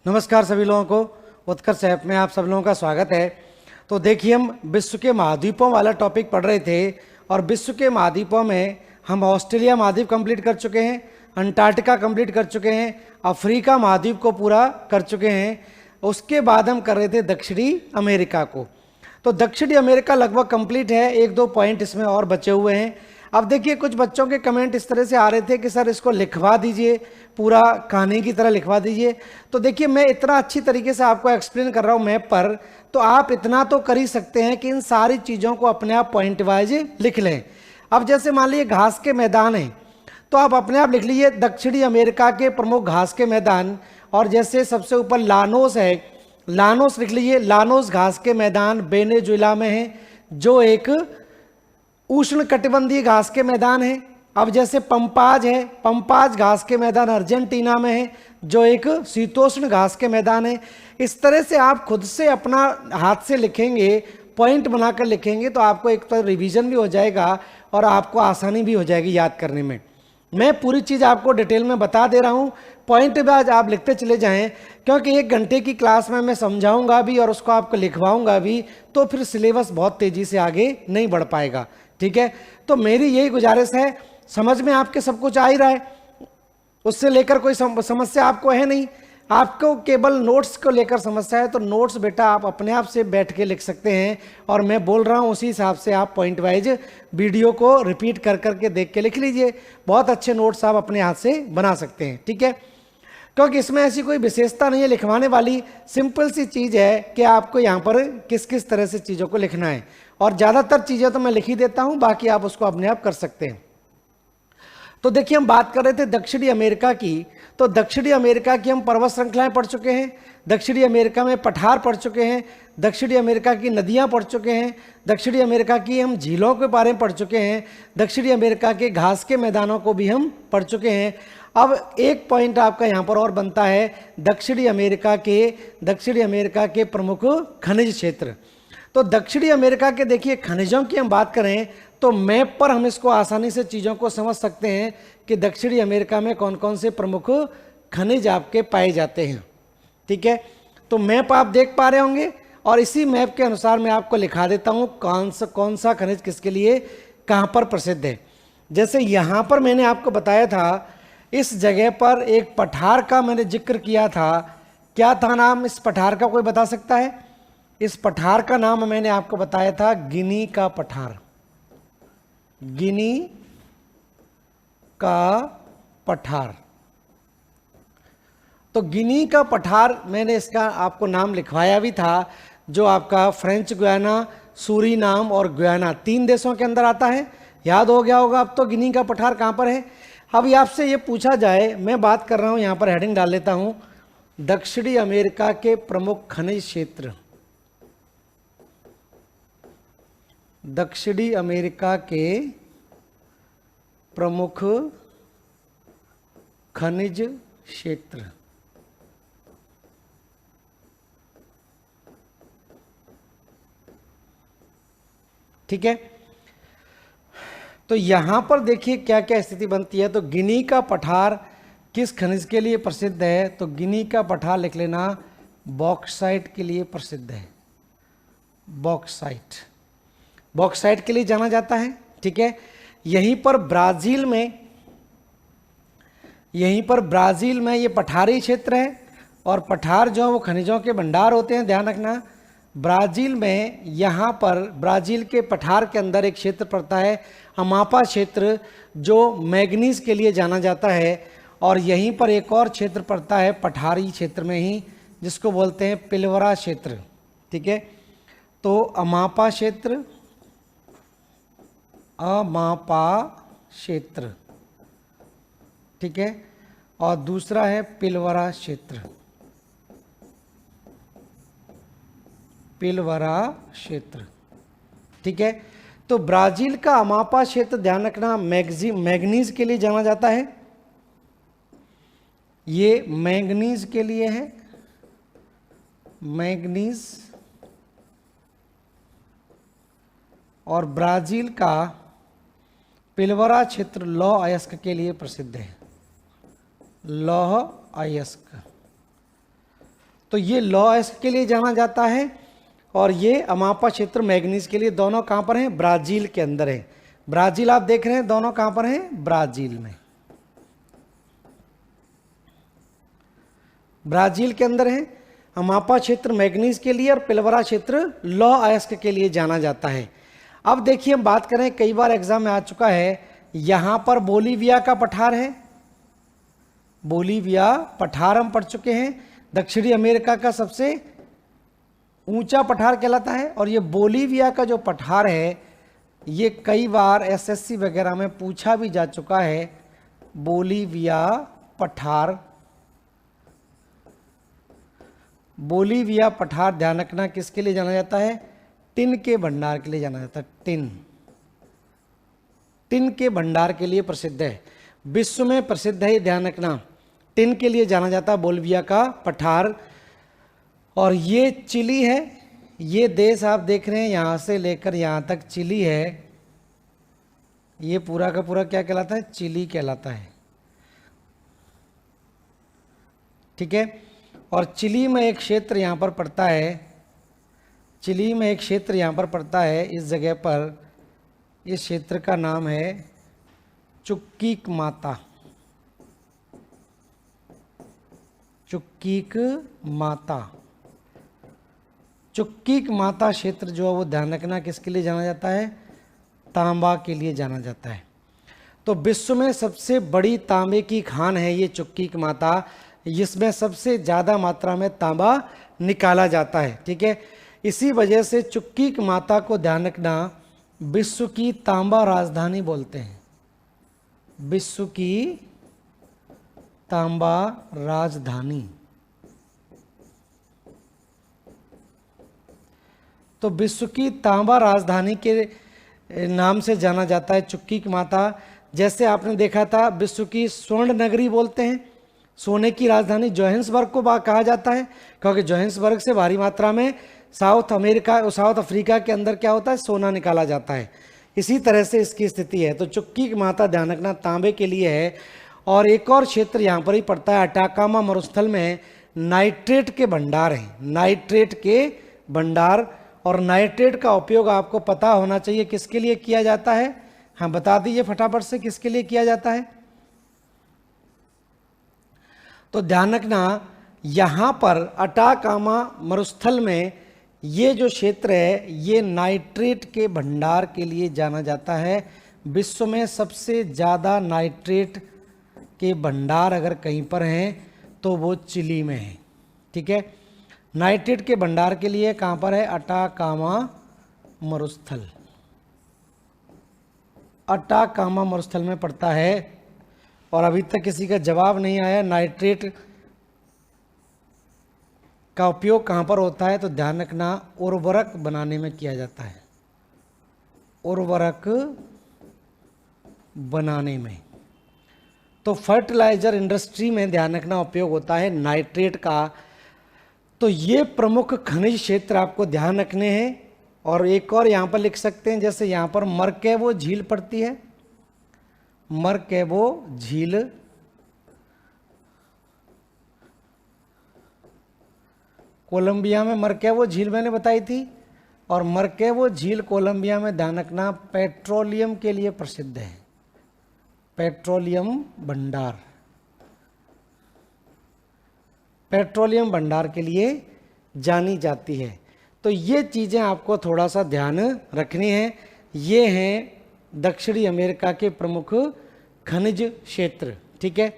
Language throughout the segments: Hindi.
नमस्कार सभी लोगों को, उत्कर्ष ऐप में आप सब लोगों का स्वागत है। तो देखिए, हम विश्व के महाद्वीपों वाला टॉपिक पढ़ रहे थे और विश्व के महाद्वीपों में हम ऑस्ट्रेलिया महाद्वीप कंप्लीट कर चुके हैं, अंटार्कटिका कंप्लीट कर चुके हैं, अफ्रीका महाद्वीप को पूरा कर चुके हैं। उसके बाद हम कर रहे थे दक्षिणी अमेरिका को। तो दक्षिणी अमेरिका लगभग कंप्लीट है, एक दो पॉइंट इसमें और बचे हुए हैं। अब देखिए, कुछ बच्चों के कमेंट इस तरह से आ रहे थे कि सर इसको लिखवा दीजिए, पूरा कहानी की तरह लिखवा दीजिए। तो देखिए, मैं इतना अच्छी तरीके से आपको एक्सप्लेन कर रहा हूँ मैप पर, तो आप इतना तो कर ही सकते हैं कि इन सारी चीज़ों को अपने आप पॉइंट वाइज लिख लें। अब जैसे मान लीजिए घास के मैदान हैं, तो आप अपने आप लिख लीजिए दक्षिणी अमेरिका के प्रमुख घास के मैदान। और जैसे सबसे ऊपर लानोस है, लानोस लिख लीजिए। लानोस घास के मैदान वेनेजुएला में है, जो एक उष्ण कटिबंधीय घास के मैदान है। अब जैसे पंपाज है, पंपाज घास के मैदान अर्जेंटीना में है, जो एक शीतोष्ण घास के मैदान है। इस तरह से आप खुद से अपना हाथ से लिखेंगे, पॉइंट बनाकर लिखेंगे, तो आपको एक तो रिवीजन भी हो जाएगा और आपको आसानी भी हो जाएगी याद करने में। मैं पूरी चीज़ आपको डिटेल में बता दे रहा हूँ, पॉइंट वाइज आप लिखते चले जाएं, क्योंकि 1 घंटे की क्लास में मैं समझाऊंगा भी और उसको आपको लिखवाऊंगा भी, तो फिर सिलेबस बहुत तेज़ी से आगे नहीं बढ़ पाएगा। ठीक है, तो मेरी यही गुजारिश है। समझ में आपके सब कुछ आ ही रहा है, उससे लेकर कोई समस्या आपको है नहीं। आपको केवल नोट्स को लेकर समस्या है, तो नोट्स बेटा आप अपने आप से बैठ के लिख सकते हैं, और मैं बोल रहा हूँ उसी हिसाब से आप पॉइंट वाइज वीडियो को रिपीट कर करके देख के लिख लीजिए। बहुत अच्छे नोट्स आप अपने हाथ से बना सकते हैं। ठीक है, क्योंकि इसमें ऐसी कोई विशेषता नहीं है लिखवाने वाली, सिंपल सी चीज़ है कि आपको यहाँ पर किस किस तरह से चीज़ों को लिखना है। और ज़्यादातर चीज़ें तो मैं लिख ही देता हूँ, बाकी आप उसको अपने आप कर सकते हैं। तो देखिए, हम बात कर रहे थे दक्षिणी अमेरिका की। तो दक्षिणी अमेरिका की हम पर्वत श्रृंखलाएं पढ़ चुके हैं, दक्षिणी अमेरिका में पठार पढ़ चुके हैं, दक्षिणी अमेरिका की नदियां पढ़ चुके हैं, दक्षिणी अमेरिका की हम झीलों के बारे में पढ़ चुके हैं, दक्षिणी अमेरिका के घास के मैदानों को भी हम पढ़ चुके हैं। अब एक पॉइंट आपका यहाँ पर और बनता है, दक्षिणी अमेरिका के प्रमुख खनिज क्षेत्र। तो दक्षिणी अमेरिका के देखिए खनिजों की हम बात करें तो मैप पर हम इसको आसानी से चीज़ों को समझ सकते हैं कि दक्षिणी अमेरिका में कौन कौन से प्रमुख खनिज आपके पाए जाते हैं। ठीक है, तो मैप आप देख पा रहे होंगे, और इसी मैप के अनुसार मैं आपको लिखा देता हूँ कौन सा खनिज किसके लिए कहाँ पर प्रसिद्ध है। जैसे यहाँ पर मैंने आपको बताया था, इस जगह पर एक पठार का मैंने जिक्र किया था। क्या था नाम इस पठार का, कोई बता सकता है? इस पठार का नाम मैंने आपको बताया था गिनी का पठार। गिनी का पठार। तो गिनी का पठार मैंने इसका आपको नाम लिखवाया भी था, जो आपका फ्रेंच गुयाना, सूरीनाम और गुयाना 3 देशों के अंदर आता है। याद हो गया होगा अब तो गिनी का पठार कहाँ पर है। अब ये आपसे ये पूछा जाए, मैं बात कर रहा हूँ, यहाँ पर हेडिंग डाल लेता हूँ, दक्षिणी अमेरिका के प्रमुख खनिज क्षेत्र। दक्षिणी अमेरिका के प्रमुख खनिज क्षेत्र। ठीक है, तो यहां पर देखिए क्या क्या स्थिति बनती है। तो गिनी का पठार किस खनिज के लिए प्रसिद्ध है? तो गिनी का पठार लिख लेना, बॉक्साइट के लिए प्रसिद्ध है। बॉक्साइट, बॉक्साइट के लिए जाना जाता है। ठीक है, यहीं पर ब्राज़ील में ये पठारी क्षेत्र है, और पठार जो है वो खनिजों के भंडार होते हैं, ध्यान रखना। ब्राज़ील में यहाँ पर ब्राज़ील के पठार के अंदर एक क्षेत्र पड़ता है अमापा क्षेत्र, जो मैग्नीज के लिए जाना जाता है। और यहीं पर एक और क्षेत्र पड़ता है पठारी क्षेत्र में ही, जिसको बोलते हैं पिलवरा क्षेत्र। ठीक है, तो अमापा क्षेत्र, अमापा क्षेत्र, ठीक है, और दूसरा है पिलवरा क्षेत्र। पिलवरा क्षेत्र, ठीक है। तो ब्राजील का अमापा क्षेत्र ध्यान रखना मैग्नीज के लिए जाना जाता है, ये मैग्नीज के लिए है, मैग्नीज। और ब्राजील का पिलवरा क्षेत्र लौह अयस्क के लिए प्रसिद्ध है, लौह अयस्क। तो ये लॉएस्क के लिए जाना जाता है और ये अमापा क्षेत्र मैग्नीज के लिए। दोनों कहाँ पर हैं? ब्राजील के अंदर है। ब्राजील आप देख रहे हैं, दोनों कहाँ पर हैं? ब्राजील में, ब्राजील के अंदर है। अमापा क्षेत्र मैग्नीज के लिए और पिलबरा क्षेत्र लॉएस्क के लिए जाना जाता है। अब देखिए हम बात करें, कई बार एग्जाम में आ चुका है, यहां पर बोलीविया का पठार है। बोलीविया पठार हम पढ़ चुके हैं, दक्षिणी अमेरिका का सबसे ऊंचा पठार कहलाता है। और ये बोलीविया का जो पठार है ये कई बार एसएससी वगैरह में पूछा भी जा चुका है। बोलीविया पठार, बोलीविया पठार ध्यान रखना किसके लिए जाना जाता है? टिन के भंडार के लिए जाना जाता है। टिन के भंडार के लिए प्रसिद्ध है, विश्व में प्रसिद्ध है, ये ध्यान रखना। टिन के लिए जाना जाता है बोलीविया का पठार। और ये चिली है, ये देश आप देख रहे हैं यहाँ से लेकर यहाँ तक चिली है। ये पूरा का पूरा क्या कहलाता है? चिली कहलाता है, ठीक है। और चिली में एक क्षेत्र यहाँ पर पड़ता है, चिली में एक क्षेत्र यहाँ पर पड़ता है, इस जगह पर, इस क्षेत्र का नाम है चुक्कीक माता। चुक्कीक माता, चुक्कीक माता क्षेत्र जो है वो ध्यान रखना किसके लिए जाना जाता है? तांबा के लिए जाना जाता है। तो विश्व में सबसे बड़ी तांबे की खान है ये चुक्कीक माता, जिसमें सबसे ज़्यादा मात्रा में तांबा निकाला जाता है, ठीक है। इसी वजह से चुक्कीक माता को ध्यान रखना विश्व की तांबा राजधानी बोलते हैं। विश्व की तांबा राजधानी। तो विश्व की तांबा राजधानी के नाम से जाना जाता है चुक्कीक माता। जैसे आपने देखा था विश्व की स्वर्ण नगरी बोलते हैं, सोने की राजधानी जोहान्सबर्ग को कहा जाता है, क्योंकि जोहान्सबर्ग से भारी मात्रा में साउथ अफ्रीका के अंदर क्या होता है? सोना निकाला जाता है। इसी तरह से इसकी स्थिति है। तो चुक्कीक माता ध्यान रखना तांबे के लिए है। और एक और क्षेत्र यहाँ पर ही पड़ता है, अटाकामा मरुस्थल में नाइट्रेट के भंडार हैं, नाइट्रेट के भंडार। और नाइट्रेट का उपयोग आपको पता होना चाहिए किसके लिए किया जाता है? हाँ बता दीजिए फटाफट से, किसके लिए किया जाता है? तो ध्यान रखना यहाँ पर अटाकामा मरुस्थल में ये जो क्षेत्र है ये नाइट्रेट के भंडार के लिए जाना जाता है। विश्व में सबसे ज़्यादा नाइट्रेट के भंडार अगर कहीं पर हैं तो वो चिली में है, ठीक है। नाइट्रेट के भंडार के लिए कहाँ पर है? अटाकामा मरुस्थल, अटाकामा मरुस्थल में पड़ता है। और अभी तक किसी का जवाब नहीं आया नाइट्रेट का उपयोग कहाँ पर होता है? तो ध्यान रखना उर्वरक बनाने में किया जाता है, उर्वरक बनाने में। तो फर्टिलाइजर इंडस्ट्री में ध्यान रखना उपयोग होता है नाइट्रेट का। तो ये प्रमुख खनिज क्षेत्र आपको ध्यान रखने हैं। और एक और यहाँ पर लिख सकते हैं, जैसे यहाँ पर मरकेबो झील पड़ती है, मरकेबो झील, कोलंबिया में मरकेबो झील मैंने बताई थी। और मरकेबो झील कोलंबिया में ध्यान रखना पेट्रोलियम के लिए प्रसिद्ध है, पेट्रोलियम भंडार, पेट्रोलियम भंडार के लिए जानी जाती है। तो ये चीज़ें आपको थोड़ा सा ध्यान रखनी है। ये हैं दक्षिणी अमेरिका के प्रमुख खनिज क्षेत्र, ठीक है।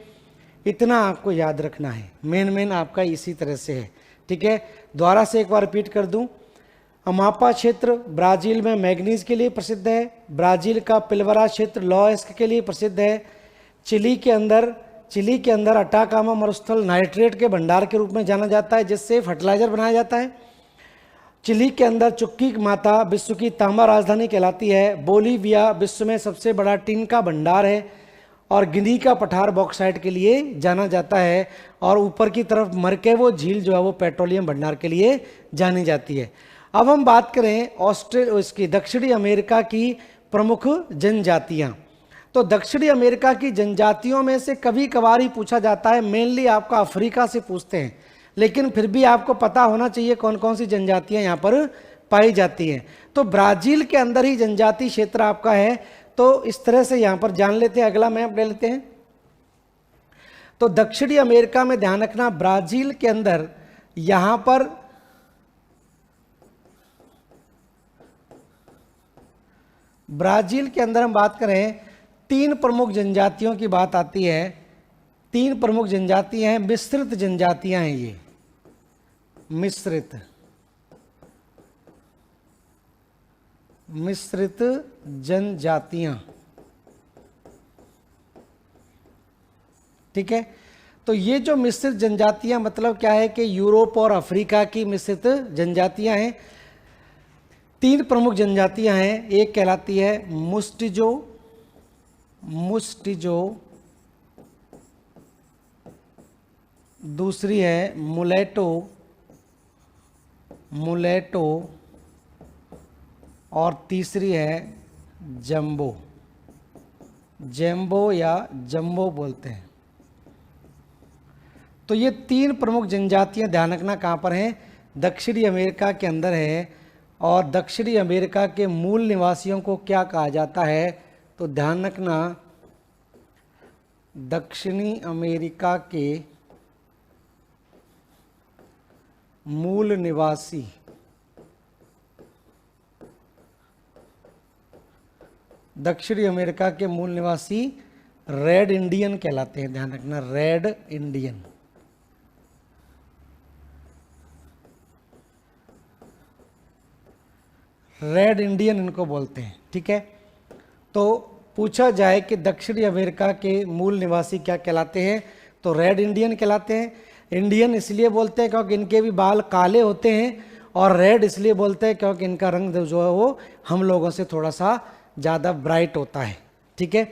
इतना आपको याद रखना है, मेन आपका इसी तरह से है, ठीक है। दोबारा से एक बार रिपीट कर दूं, अमापा क्षेत्र ब्राज़ील में मैग्नीज के लिए प्रसिद्ध है, ब्राज़ील का पिलबरा क्षेत्र लॉएस्क के लिए प्रसिद्ध है, चिली के अंदर अटाकामा मरुस्थल नाइट्रेट के भंडार के रूप में जाना जाता है जिससे फर्टिलाइजर बनाया जाता है, चिली के अंदर चुक्कीक माता विश्व की तांबा राजधानी कहलाती है, बोलीविया विश्व में सबसे बड़ा टिन का भंडार है, और गिनी का पठार बॉक्साइट के लिए जाना जाता है, और ऊपर की तरफ मरकेबो झील जो है वो पेट्रोलियम भंडार के लिए जानी जाती है। अब हम बात करें इसकी दक्षिणी अमेरिका की प्रमुख जनजातियाँ। तो दक्षिणी अमेरिका की जनजातियों में से कभी कभार ही पूछा जाता है, मेनली आपका अफ्रीका से पूछते हैं, लेकिन फिर भी आपको पता होना चाहिए कौन कौन सी जनजातियां यहाँ पर पाई जाती हैं। तो ब्राजील के अंदर ही जनजातीय क्षेत्र आपका है, तो इस तरह से यहाँ पर जान लेते हैं। अगला मैप ले लेते हैं। तो दक्षिणी अमेरिका में ध्यान रखना, ब्राजील के अंदर यहाँ पर ब्राजील के अंदर हम बात करें 3 प्रमुख जनजातियों की बात आती है। 3 प्रमुख जनजातियां हैं, मिश्रित जनजातियां हैं ये, मिश्रित जनजातियां। ठीक है, तो ये जो मिश्रित जनजातियां मतलब क्या है कि यूरोप और अफ्रीका की मिश्रित जनजातियां हैं। 3 प्रमुख जनजातियां हैं। एक कहलाती है मुस्टिजो, दूसरी है मुलेटो और तीसरी है जम्बो या जम्बो बोलते हैं। तो ये 3 प्रमुख जनजातियां ध्यान रखना कहाँ पर हैं, दक्षिणी अमेरिका के अंदर है। और दक्षिणी अमेरिका के मूल निवासियों को क्या कहा जाता है, तो ध्यान रखना दक्षिणी अमेरिका के मूल निवासी रेड इंडियन कहलाते हैं। ध्यान रखना, रेड इंडियन इनको बोलते हैं। ठीक है, तो पूछा जाए कि दक्षिणी अमेरिका के मूल निवासी क्या कहलाते हैं, तो रेड इंडियन कहलाते हैं। इंडियन इसलिए बोलते हैं क्योंकि इनके भी बाल काले होते हैं, और रेड इसलिए बोलते हैं क्योंकि इनका रंग जो है वो हम लोगों से थोड़ा सा ज़्यादा ब्राइट होता है। ठीक है,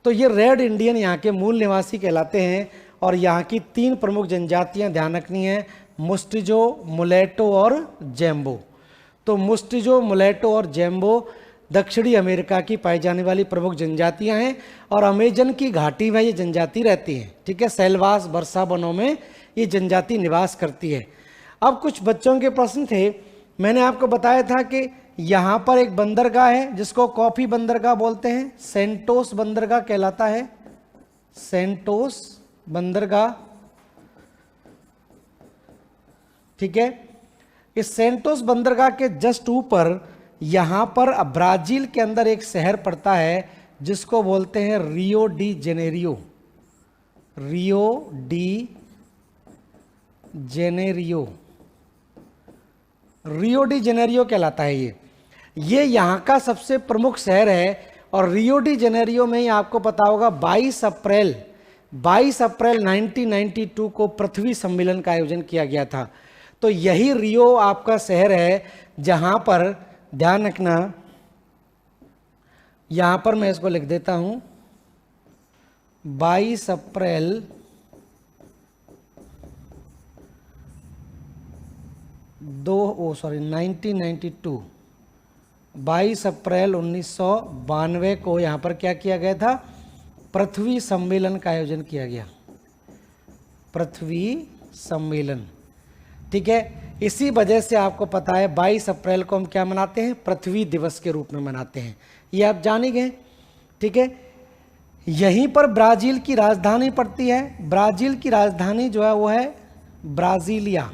तो ये रेड इंडियन यहाँ के मूल निवासी कहलाते हैं। और यहाँ की 3 प्रमुख जनजातियाँ ध्यान रखनी है, मुस्टिजो, मुलेटो और जेम्बो। तो मुस्टिजो, मुलेटो और जेम्बो दक्षिणी अमेरिका की पाई जाने वाली प्रमुख जनजातियां हैं, और अमेजन की घाटी में ये जनजाति रहती है। ठीक है, सैलवास वर्षा वनों में ये जनजाति निवास करती है। अब कुछ बच्चों के प्रश्न थे। मैंने आपको बताया था कि यहाँ पर एक बंदरगाह है जिसको कॉफी बंदरगाह बोलते हैं, सेंटोस बंदरगाह कहलाता है, सेंटोस बंदरगाह। ठीक है, इस सेंटोस बंदरगाह के जस्ट ऊपर यहाँ पर ब्राजील के अंदर एक शहर पड़ता है जिसको बोलते हैं रियो डी जेनेरियो कहलाता है ये यहाँ का सबसे प्रमुख शहर है। और रियो डी जेनेरियो में ही आपको पता होगा 22 अप्रैल 1992 को पृथ्वी सम्मेलन का आयोजन किया गया था। तो यही रियो आपका शहर है जहाँ पर, ध्यान रखना, यहाँ पर मैं इसको लिख देता हूँ, 22 अप्रैल 1992, 22 अप्रैल 1992 को यहाँ पर क्या किया गया था, पृथ्वी सम्मेलन का आयोजन किया गया, पृथ्वी सम्मेलन। ठीक है, इसी वजह से आपको पता है 22 अप्रैल को हम क्या मनाते हैं, पृथ्वी दिवस के रूप में मनाते हैं, ये आप जान ही गए। ठीक है, यहीं पर ब्राजील की राजधानी पड़ती है। ब्राजील की राजधानी जो है वो है ब्राजीलिया।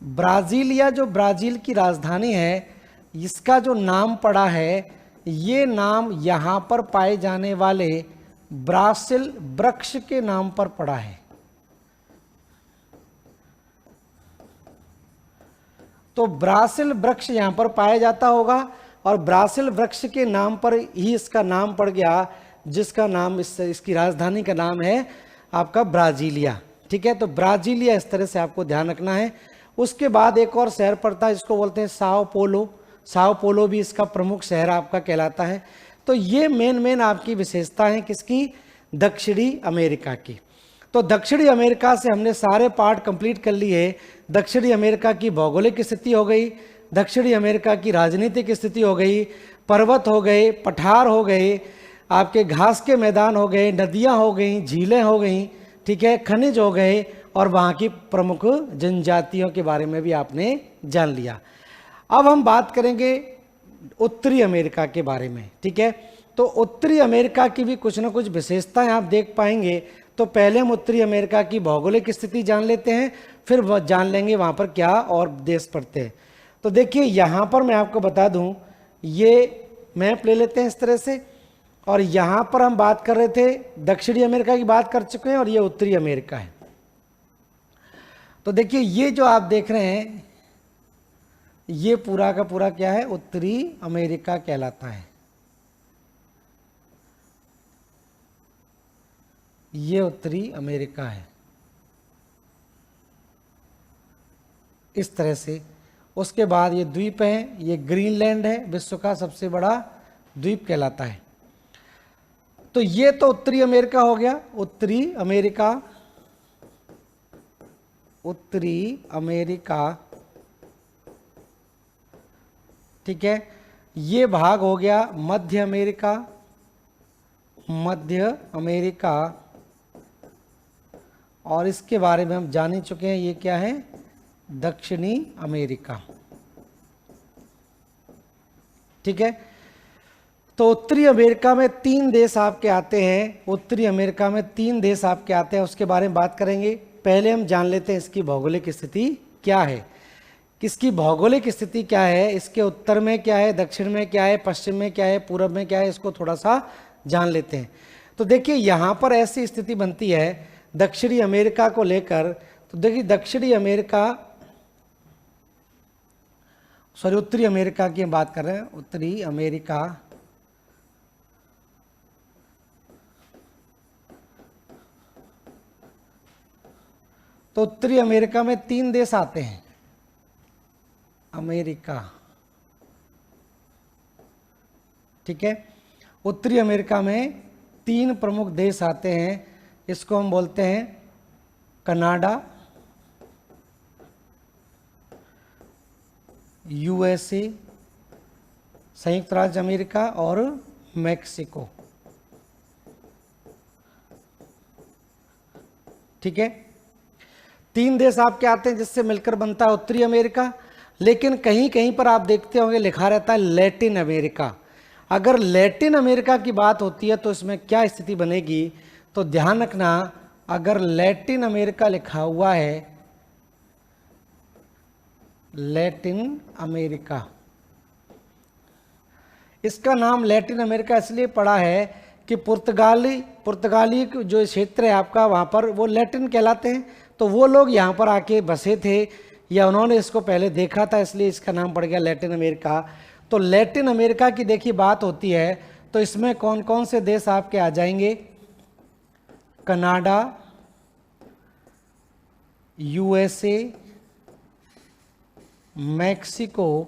ब्राजीलिया जो ब्राजील की राजधानी है, इसका जो नाम पड़ा है, ये नाम यहाँ पर पाए जाने वाले ब्रासिल वृक्ष के नाम पर पड़ा है। तो ब्रासिल वृक्ष यहाँ पर पाया जाता होगा, और ब्रासिल वृक्ष के नाम पर ही इसका नाम पड़ गया, जिसका नाम इसकी राजधानी का नाम है आपका ब्राजीलिया। ठीक है, तो ब्राजीलिया इस तरह से आपको ध्यान रखना है। उसके बाद एक और शहर पड़ता है, इसको बोलते हैं साओ पोलो भी इसका प्रमुख शहर आपका कहलाता है। तो ये मेन आपकी विशेषता है किसकी, दक्षिणी अमेरिका की। तो दक्षिणी अमेरिका से हमने सारे पार्ट कंप्लीट कर लिए। दक्षिणी अमेरिका की भौगोलिक स्थिति हो गई, दक्षिणी अमेरिका की राजनीतिक स्थिति हो गई, पर्वत हो गए, पठार हो गए, आपके घास के मैदान हो गए, नदियाँ हो गई, झीलें हो गई। ठीक है, खनिज हो गए, और वहाँ की प्रमुख जनजातियों के बारे में भी आपने जान लिया। अब हम बात करेंगे उत्तरी अमेरिका के बारे में। ठीक है, तो उत्तरी अमेरिका की भी कुछ ना कुछ विशेषताएं आप देख पाएंगे। तो पहले हम उत्तरी अमेरिका की भौगोलिक स्थिति जान लेते हैं, फिर जान लेंगे वहाँ पर क्या और देश पड़ते हैं। तो देखिए यहाँ पर मैं आपको बता दूँ, ये मैप ले लेते हैं इस तरह से, और यहाँ पर हम बात कर रहे थे दक्षिणी अमेरिका की बात कर चुके हैं, और ये उत्तरी अमेरिका है। तो देखिए ये जो आप देख रहे हैं ये पूरा का पूरा क्या है, उत्तरी अमेरिका कहलाता है। ये उत्तरी अमेरिका है इस तरह से। उसके बाद ये द्वीप है, ये ग्रीनलैंड है, विश्व का सबसे बड़ा द्वीप कहलाता है। तो ये तो उत्तरी अमेरिका हो गया, उत्तरी अमेरिका, उत्तरी अमेरिका। ठीक है, ये भाग हो गया मध्य अमेरिका, मध्य अमेरिका, और इसके बारे में हम जान ही चुके हैं, ये क्या है, दक्षिणी अमेरिका। ठीक है, तो उत्तरी अमेरिका में 3 देश आपके आते हैं, उत्तरी अमेरिका में 3 देश आपके आते हैं, उसके बारे में बात करेंगे। पहले हम जान लेते हैं इसकी भौगोलिक स्थिति क्या है, किसकी भौगोलिक स्थिति क्या है, इसके उत्तर में क्या है, दक्षिण में क्या है, पश्चिम में क्या है, पूर्व में क्या है, इसको थोड़ा सा जान लेते हैं। तो देखिए यहाँ पर ऐसी स्थिति बनती है दक्षिणी अमेरिका को लेकर। तो देखिए दक्षिणी अमेरिका, सॉरी उत्तरी अमेरिका की हम बात कर रहे हैं, उत्तरी अमेरिका, तो उत्तरी अमेरिका में 3 देश आते हैं, अमेरिका। ठीक है, उत्तरी अमेरिका में 3 प्रमुख देश आते हैं, इसको हम बोलते हैं कनाडा, यूएसए, संयुक्त राज्य अमेरिका, और मैक्सिको। ठीक है, 3 देश आपके आते हैं जिससे मिलकर बनता है उत्तरी अमेरिका। लेकिन कहीं कहीं पर आप देखते होंगे लिखा रहता है लैटिन अमेरिका। अगर लैटिन अमेरिका की बात होती है तो इसमें क्या स्थिति बनेगी, तो ध्यान रखना, अगर लैटिन अमेरिका लिखा हुआ है, लैटिन अमेरिका, इसका नाम लैटिन अमेरिका इसलिए पड़ा है कि पुर्तगाली जो क्षेत्र है आपका, वहाँ पर वो लैटिन कहलाते हैं। तो वो लोग यहाँ पर आके बसे थे, या उन्होंने इसको पहले देखा था, इसलिए इसका नाम पड़ गया लैटिन अमेरिका। तो लैटिन अमेरिका की देखिए बात होती है, तो इसमें कौन कौन से देश आपके आ जाएंगे, कनाडा, यूएसए, मैक्सिको,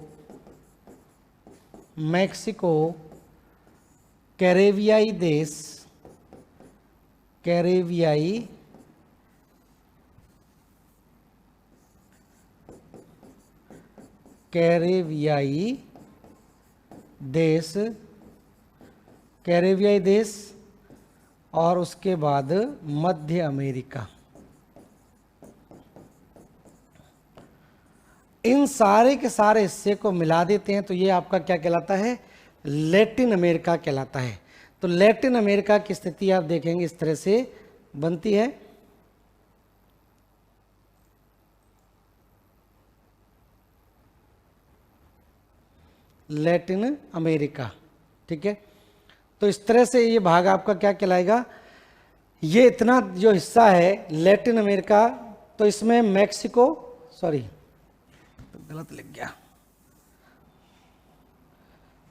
कैरेबियाई देश, कैरेबियाई देश, और उसके बाद मध्य अमेरिका। इन सारे के सारे हिस्से को मिला देते हैं तो ये आपका क्या कहलाता है, लैटिन अमेरिका कहलाता है। तो लैटिन अमेरिका की स्थिति आप देखेंगे इस तरह से बनती है। लैटिन अमेरिका, ठीक है, तो इस तरह से ये भाग आपका क्या कहलाएगा, ये इतना जो हिस्सा है लैटिन अमेरिका, तो इसमें मैक्सिको, सॉरी गलत लिख गया,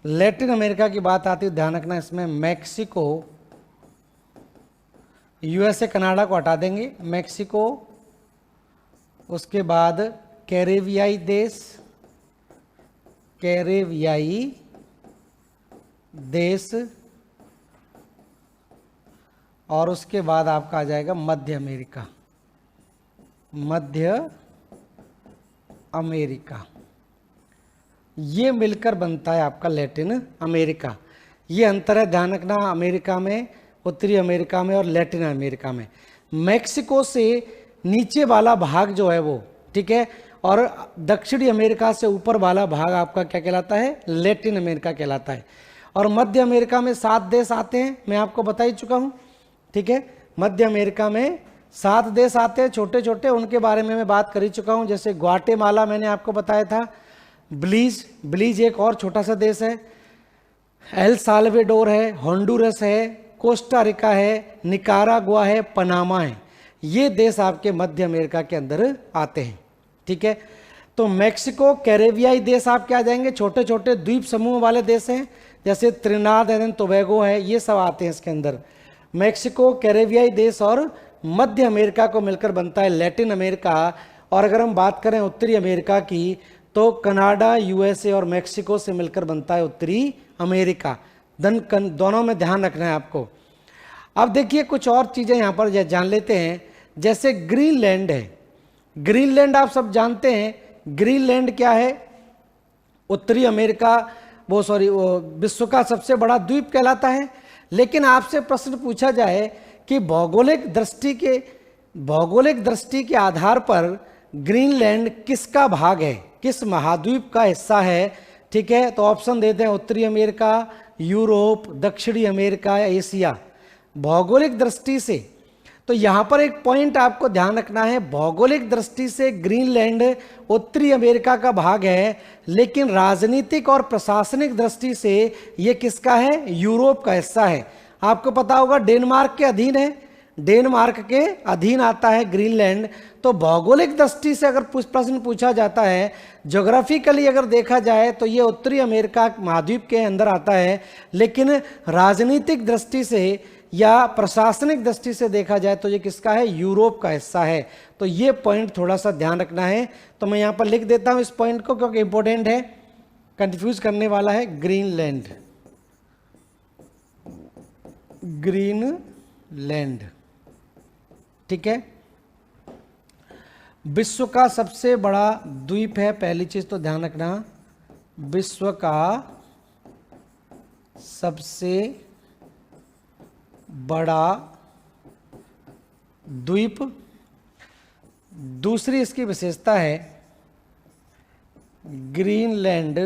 लैटिन अमेरिका की बात आती है, ध्यान रखना, इसमें मैक्सिको, यूएसए कनाडा को हटा देंगे, मैक्सिको, उसके बाद कैरेबियाई देश, और उसके बाद आपका आ जाएगा मध्य अमेरिका। ये मिलकर बनता है आपका लैटिन अमेरिका। ये अंतर है, ध्यान रखना, अमेरिका में, उत्तरी अमेरिका में और लैटिन अमेरिका में। मैक्सिको से नीचे वाला भाग जो है वो, ठीक है, और दक्षिणी अमेरिका से ऊपर वाला भाग आपका क्या कहलाता है, लैटिन अमेरिका कहलाता है। और मध्य अमेरिका में 7 देश आते हैं, मैं आपको बता ही चुका हूँ, ठीक है। मध्य अमेरिका में 7 देश आते हैं छोटे छोटे, उनके बारे में मैं बात कर ही चुका हूँ। जैसे ग्वाटेमाला मैंने आपको बताया था, ब्लीज एक और छोटा सा देश है, एल साल्वाडोर है, होंडुरस है, कोस्टा रिका है, निकारागुआ है, पनामा है। ये देश आपके मध्य अमेरिका के अंदर आते हैं, ठीक है। तो मैक्सिको, कैरेबियाई देश आपके आ जाएंगे, छोटे छोटे द्वीप समूह वाले देश हैं, जैसे त्रिनाद एंड टोबैगो है, ये सब आते हैं इसके अंदर। मैक्सिको, कैरेबियाई देश और मध्य अमेरिका को मिलकर बनता है लैटिन अमेरिका। और अगर हम बात करें उत्तरी अमेरिका की, तो कनाडा, यूएसए और मैक्सिको से मिलकर बनता है उत्तरी अमेरिका। दोनों में ध्यान रखना है आपको। अब देखिए कुछ और चीज़ें यहाँ पर जान लेते हैं, जैसे ग्रीनलैंड है। ग्रीनलैंड आप सब जानते हैं, ग्रीनलैंड क्या है, उत्तरी अमेरिका, वो विश्व का सबसे बड़ा द्वीप कहलाता है। लेकिन आपसे प्रश्न पूछा जाए कि भौगोलिक दृष्टि के आधार पर ग्रीनलैंड किसका भाग है, किस महाद्वीप का हिस्सा है, ठीक है। तो ऑप्शन देते हैं, उत्तरी अमेरिका, यूरोप, दक्षिणी अमेरिका या एशिया। भौगोलिक दृष्टि से तो यहाँ पर एक पॉइंट आपको ध्यान रखना है, भौगोलिक दृष्टि से ग्रीनलैंड उत्तरी अमेरिका का भाग है, लेकिन राजनीतिक और प्रशासनिक दृष्टि से ये किसका है, यूरोप का हिस्सा है। आपको पता होगा डेनमार्क के अधीन है, डेनमार्क के अधीन आता है ग्रीनलैंड। तो भौगोलिक दृष्टि से अगर प्रश्न पूछा जाता है, ज्योग्राफिकली अगर देखा जाए तो ये उत्तरी अमेरिका महाद्वीप के अंदर आता है, लेकिन राजनीतिक दृष्टि से या प्रशासनिक दृष्टि से देखा जाए तो ये किसका है, यूरोप का हिस्सा है। तो ये पॉइंट थोड़ा सा ध्यान रखना है। तो मैं यहाँ पर लिख देता हूँ इस पॉइंट को, क्योंकि इंपॉर्टेंट है, कंफ्यूज करने वाला है। ग्रीनलैंड, ग्रीनलैंड, ठीक है, विश्व का सबसे बड़ा द्वीप है। पहली चीज तो ध्यान रखना, विश्व का सबसे बड़ा द्वीप। दूसरी इसकी विशेषता है, ग्रीनलैंड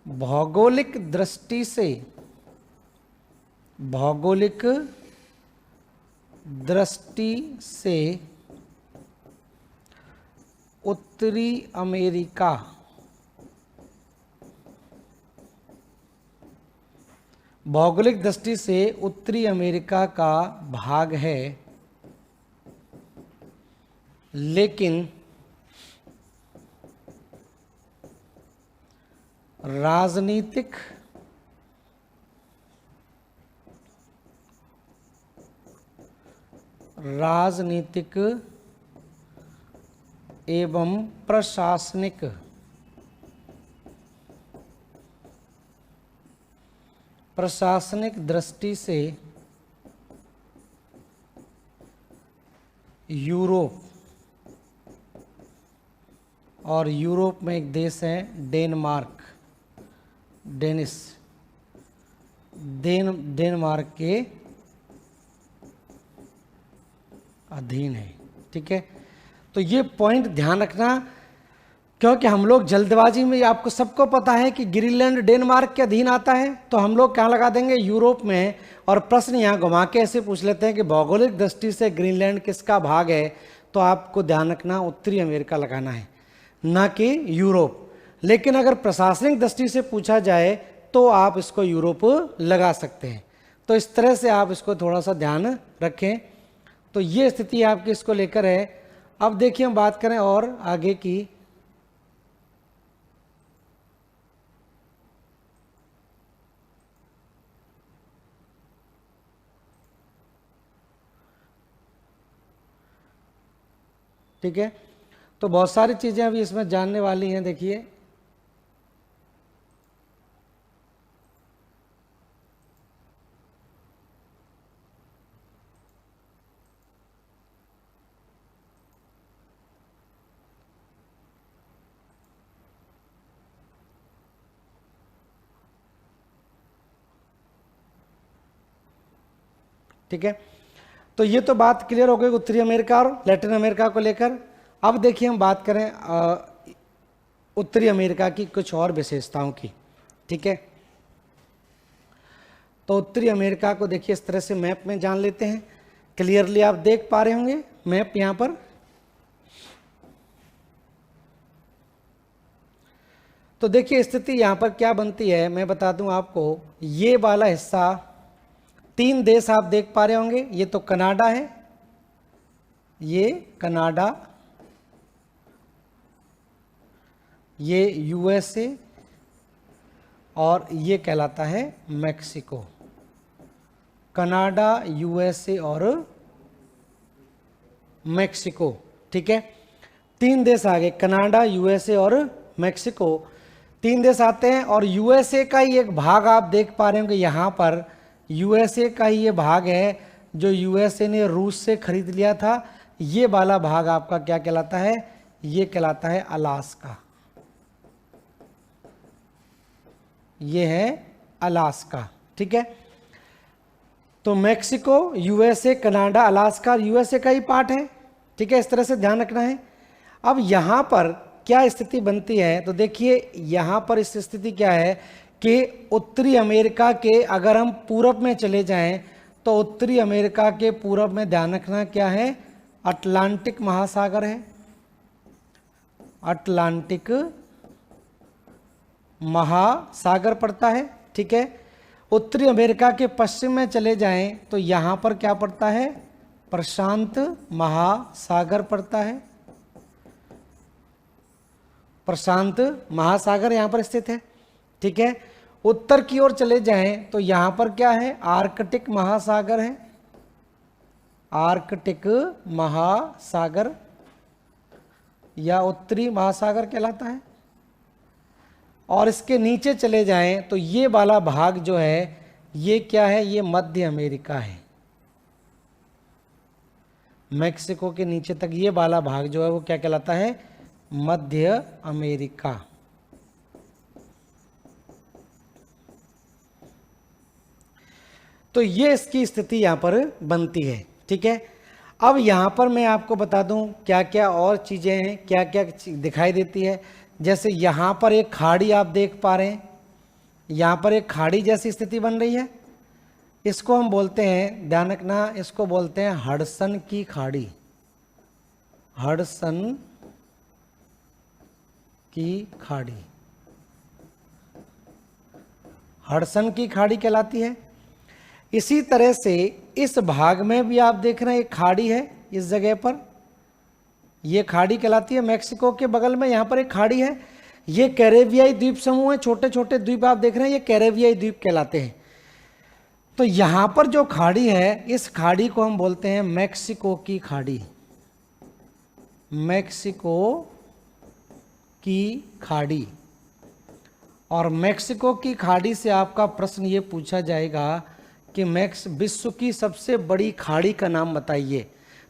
भौगोलिक दृष्टि से उत्तरी अमेरिका भौगोलिक दृष्टि से उत्तरी अमेरिका का भाग है, लेकिन राजनीतिक एवं प्रशासनिक दृष्टि से यूरोप, और यूरोप में एक देश है डेनमार्क, डेनमार्क के अधीन है, ठीक है। तो ये पॉइंट ध्यान रखना, क्योंकि हम लोग जल्दबाजी में, आपको सबको पता है कि ग्रीनलैंड डेनमार्क के अधीन आता है, तो हम लोग क्या लगा देंगे, यूरोप में। और प्रश्न यहाँ घुमा के ऐसे पूछ लेते हैं कि भौगोलिक दृष्टि से ग्रीनलैंड किसका भाग है, तो आपको ध्यान रखना उत्तरी अमेरिका लगाना है, ना कि यूरोप। लेकिन अगर प्रशासनिक दृष्टि से पूछा जाए तो आप इसको यूरोप लगा सकते हैं। तो इस तरह से आप इसको थोड़ा सा ध्यान रखें। तो ये स्थिति आपकी इसको लेकर है। अब देखिए हम बात करें और आगे की, ठीक है। तो बहुत सारी चीजें अभी इसमें जानने वाली हैं। देखिए ठीक है, तो ये तो बात क्लियर हो गई उत्तरी अमेरिका और लैटिन अमेरिका को लेकर। अब देखिए हम बात करें उत्तरी अमेरिका की कुछ और विशेषताओं की। ठीक है, तो उत्तरी अमेरिका को देखिए इस तरह से मैप में जान लेते हैं। क्लियरली आप देख पा रहे होंगे मैप यहाँ पर। तो देखिए स्थिति यहाँ पर क्या बनती है, मैं बता दूं आपको। ये वाला हिस्सा 3 देश आप देख पा रहे होंगे। ये तो कनाडा है, ये कनाडा, ये यूएसए और ये कहलाता है मैक्सिको। कनाडा, यूएसए और मैक्सिको। ठीक है, 3 देश आ गए, कनाडा, यूएसए और मैक्सिको, 3 देश आते हैं। और यूएसए का ही एक भाग आप देख पा रहे होंगे यहाँ पर, यूएसए का ही ये भाग है जो यूएसए ने रूस से खरीद लिया था। ये वाला भाग आपका क्या कहलाता है, ये कहलाता है अलास्का। ये है अलास्का। ठीक है, तो Mexico, USA, Canada, Alaska USA का ही पार्ट है। ठीक है, इस तरह से ध्यान रखना है। अब यहाँ पर क्या स्थिति बनती है, तो देखिए यहाँ पर इस स्थिति क्या है कि उत्तरी अमेरिका के अगर हम पूरब में चले जाएं तो उत्तरी अमेरिका के पूरब में ध्यान रखना क्या है, अटलांटिक महासागर है। अटलांटिक महासागर पड़ता है। ठीक है, उत्तरी अमेरिका के पश्चिम में चले जाएं तो यहाँ पर क्या पड़ता है, प्रशांत महासागर पड़ता है। प्रशांत महासागर यहाँ पर स्थित है। ठीक है, उत्तर की ओर चले जाएं तो यहाँ पर क्या है, आर्कटिक महासागर है। आर्कटिक महासागर या उत्तरी महासागर कहलाता है। और इसके नीचे चले जाएं तो ये वाला भाग जो है ये क्या है, ये मध्य अमेरिका है। मैक्सिको के नीचे तक ये वाला भाग जो है वो क्या कहलाता है, मध्य अमेरिका। तो ये इसकी स्थिति यहां पर बनती है। ठीक है, अब यहां पर मैं आपको बता दूं क्या क्या और चीजें हैं, क्या क्या दिखाई देती है। जैसे यहां पर एक खाड़ी आप देख पा रहे हैं, यहां पर एक खाड़ी जैसी स्थिति बन रही है। इसको हम बोलते हैं, ध्यान रखना, इसको बोलते हैं हडसन की खाड़ी। हडसन की खाड़ी, हडसन की खाड़ी कहलाती है। इसी तरह से इस भाग में भी आप देख रहे हैं एक खाड़ी है इस जगह पर, ये खाड़ी कहलाती है। मैक्सिको के बगल में यहाँ पर एक खाड़ी है। ये कैरेबियाई द्वीप समूह है, छोटे छोटे द्वीप आप देख रहे हैं, ये कैरेबियाई द्वीप कहलाते हैं। तो यहाँ पर जो खाड़ी है, इस खाड़ी को हम बोलते हैं मैक्सिको की खाड़ी। मैक्सिको की खाड़ी। और मैक्सिको की खाड़ी से आपका प्रश्न ये पूछा जाएगा कि विश्व की सबसे बड़ी खाड़ी का नाम बताइए।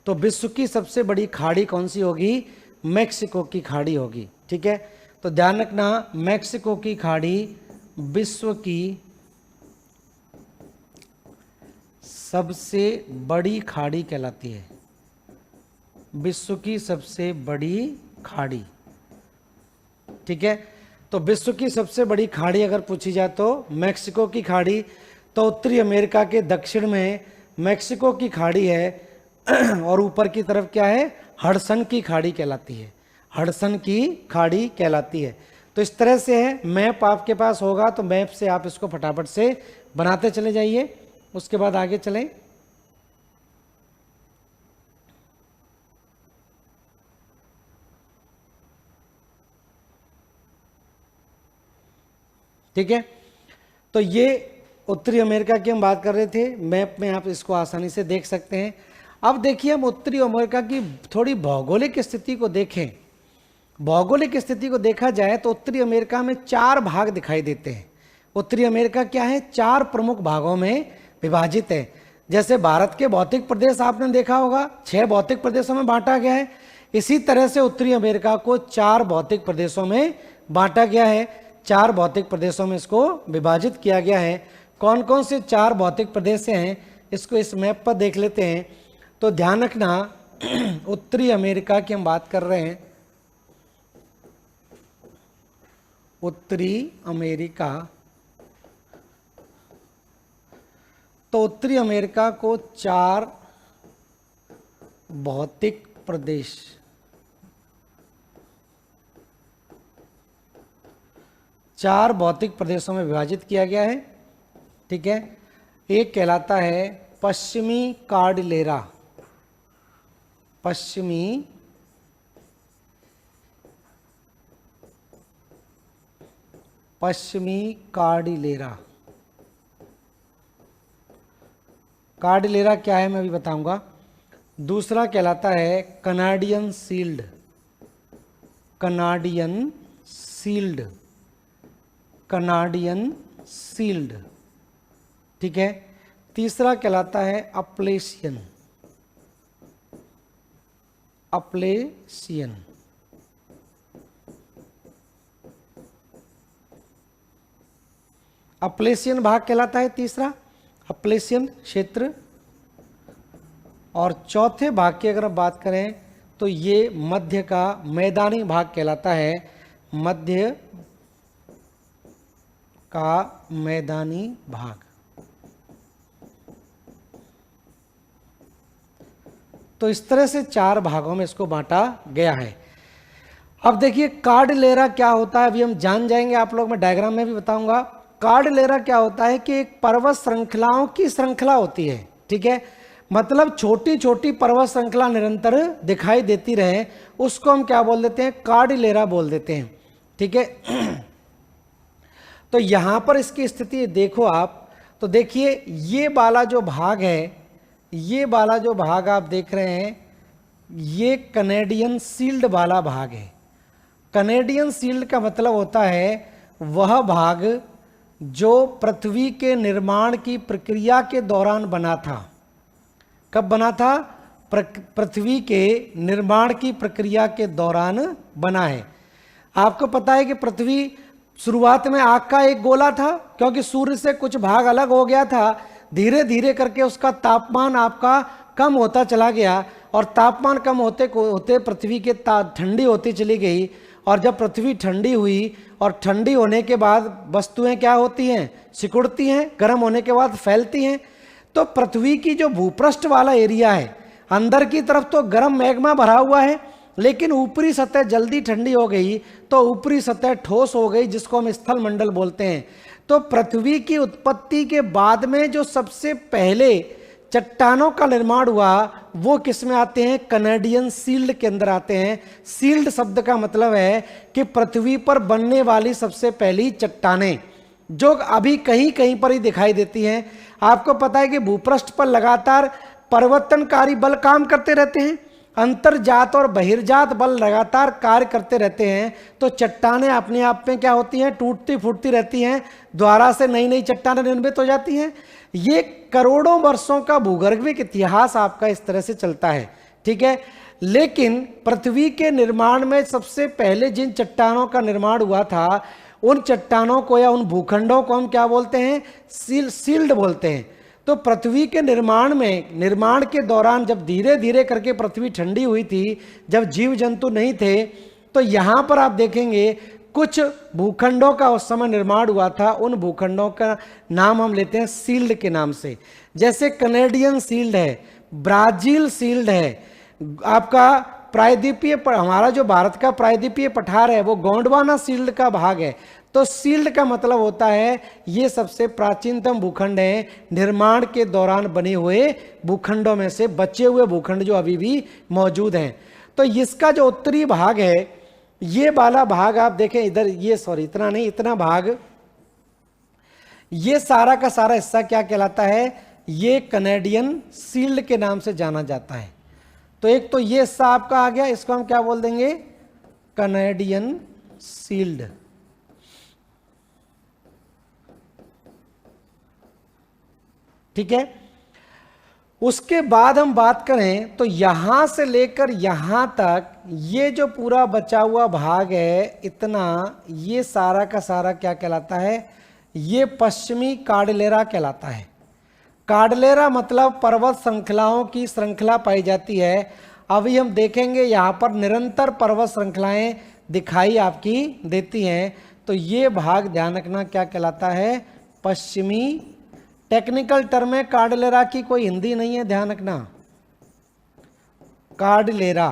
तो विश्व की सबसे बड़ी खाड़ी कौन सी होगी, मैक्सिको की खाड़ी होगी। ठीक है, तो ध्यान रखना, मैक्सिको की खाड़ी विश्व की सबसे बड़ी खाड़ी कहलाती है। विश्व की सबसे बड़ी खाड़ी। ठीक है, तो विश्व की सबसे बड़ी खाड़ी अगर पूछी जाए तो मैक्सिको की खाड़ी। तो उत्तरी अमेरिका के दक्षिण में मैक्सिको की खाड़ी है और ऊपर की तरफ क्या है, हडसन की खाड़ी कहलाती है। हडसन की खाड़ी कहलाती है। तो इस तरह से है। मैप आपके पास होगा तो मैप से आप इसको फटाफट से बनाते चले जाइए, उसके बाद आगे चलें। ठीक है, तो ये उत्तरी अमेरिका की हम बात कर रहे थे। मैप में आप इसको आसानी से देख सकते हैं। अब देखिए हम उत्तरी अमेरिका की थोड़ी भौगोलिक स्थिति को देखें। भौगोलिक स्थिति को देखा जाए तो उत्तरी अमेरिका में 4 भाग दिखाई देते हैं। उत्तरी अमेरिका क्या है, 4 प्रमुख भागों में विभाजित है। जैसे भारत के भौतिक प्रदेश आपने देखा होगा, 6 भौतिक प्रदेशों में बांटा गया है। इसी तरह से उत्तरी अमेरिका को 4 भौतिक प्रदेशों में बांटा गया है। 4 भौतिक प्रदेशों में इसको विभाजित किया गया है। कौन कौन से 4 भौतिक प्रदेश हैं इसको इस मैप पर देख लेते हैं। तो ध्यान रखना उत्तरी अमेरिका की हम बात कर रहे हैं, उत्तरी अमेरिका। तो उत्तरी अमेरिका को 4 भौतिक प्रदेश, चार भौतिक प्रदेशों में विभाजित किया गया है। ठीक है, एक कहलाता है पश्चिमी कार्डिलेरा, पश्चिमी कार्डिलेरा। कार्डिलेरा क्या है मैं अभी बताऊंगा। दूसरा कहलाता है Canadian shield, Canadian shield, Canadian shield. ठीक है, तीसरा कहलाता है अपलेशियन, अपलेशियन। अपलेशियन भाग कहलाता है तीसरा, अपलेशियन क्षेत्र। और चौथे भाग की अगर हम बात करें तो ये मध्य का मैदानी भाग कहलाता है, मध्य का मैदानी भाग। तो इस तरह से 4 भागों में इसको बांटा गया है। अब देखिए कार्डिलेरा क्या होता है, अभी हम जान जाएंगे, आप लोग मैं डायग्राम में भी बताऊंगा। कार्डिलेरा क्या होता है कि एक पर्वत श्रृंखलाओं की श्रृंखला होती है। ठीक है, मतलब छोटी छोटी पर्वत श्रृंखला निरंतर दिखाई देती रहे, उसको हम क्या बोल देते हैं, कार्डिलेरा बोल देते हैं। ठीक है, तो यहां पर इसकी स्थिति देखो आप, तो देखिए ये वाला जो भाग है, ये वाला जो भाग आप देख रहे हैं, ये कनेडियन शील्ड वाला भाग है। कनेडियन शील्ड का मतलब होता है वह भाग जो पृथ्वी के निर्माण की प्रक्रिया के दौरान बना था। कब बना था? पृथ्वी के निर्माण की प्रक्रिया के दौरान बना है। आपको पता है कि पृथ्वी शुरुआत में आग का एक गोला था, क्योंकि सूर्य से कुछ भाग अलग हो गया था। धीरे धीरे करके उसका तापमान आपका कम होता चला गया, और तापमान कम होते होते पृथ्वी के ठंडी होती चली गई। और जब पृथ्वी ठंडी हुई, और ठंडी होने के बाद वस्तुएं क्या होती हैं, सिकुड़ती हैं, गर्म होने के बाद फैलती हैं। तो पृथ्वी की जो भूपृष्ठ वाला एरिया है, अंदर की तरफ तो गर्म मैग्मा भरा हुआ है, लेकिन ऊपरी सतह जल्दी ठंडी हो गई, तो ऊपरी सतह ठोस हो गई, जिसको हम स्थल मंडल बोलते हैं। तो पृथ्वी की उत्पत्ति के बाद में जो सबसे पहले चट्टानों का निर्माण हुआ, वो किस में आते हैं? कनेडियन शील्ड के अंदर आते हैं। शील्ड शब्द का मतलब है कि पृथ्वी पर बनने वाली सबसे पहली चट्टानें, जो अभी कहीं कहीं पर ही दिखाई देती हैं। आपको पता है कि भूपृष्ठ पर लगातार परिवर्तनकारी बल काम करते रहते हैं, अंतर्जात और बहिर्जात बल लगातार कार्य करते रहते हैं। तो चट्टानें अपने आप में क्या होती हैं? टूटती फूटती रहती हैं, द्वारा से नई नई चट्टानें निर्मित हो जाती हैं। ये करोड़ों वर्षों का भूगर्भिक इतिहास आपका इस तरह से चलता है। ठीक है, लेकिन पृथ्वी के निर्माण में सबसे पहले जिन चट्टानों का निर्माण हुआ था, उन चट्टानों को या उन भूखंडों को हम क्या बोलते हैं? शील्ड बोलते हैं। तो पृथ्वी के निर्माण के दौरान जब धीरे धीरे करके पृथ्वी ठंडी हुई थी, जब जीव जंतु नहीं थे, तो यहाँ पर आप देखेंगे कुछ भूखंडों का उस समय निर्माण हुआ था। उन भूखंडों का नाम हम लेते हैं शील्ड के नाम से। जैसे कनेडियन शील्ड है, ब्राजील शील्ड है, आपका प्रायद्वीपीय, हमारा जो भारत का प्रायद्वीपीय पठार है वो गोंडवाना शील्ड का भाग है। तो शील्ड का मतलब होता है ये सबसे प्राचीनतम भूखंड है, निर्माण के दौरान बने हुए भूखंडों में से बचे हुए भूखंड जो अभी भी मौजूद हैं। तो इसका जो उत्तरी भाग है, ये वाला भाग आप देखें इधर, ये सॉरी इतना नहीं, इतना भाग, ये सारा का सारा हिस्सा क्या कहलाता है? ये कनेडियन शील्ड के नाम से जाना जाता है। तो एक तो ये हिस्सा आपका आ गया, इसको हम क्या बोल देंगे? Canadian shield. ठीक है, उसके बाद हम बात करें तो यहां से लेकर यहां तक ये जो पूरा बचा हुआ भाग है इतना, ये सारा का सारा क्या कहलाता है? ये पश्चिमी कार्डिलेरा कहलाता है। कार्डलेरा मतलब पर्वत श्रृंखलाओं की श्रृंखला पाई जाती है। अभी हम देखेंगे यहाँ पर निरंतर पर्वत श्रृंखलाएं दिखाई आपकी देती हैं। तो ये भाग ध्यान रखना क्या कहलाता है, पश्चिमी। टेक्निकल टर्म है, कार्डलेरा की कोई हिंदी नहीं है, ध्यान रखना। कार्डलेरा,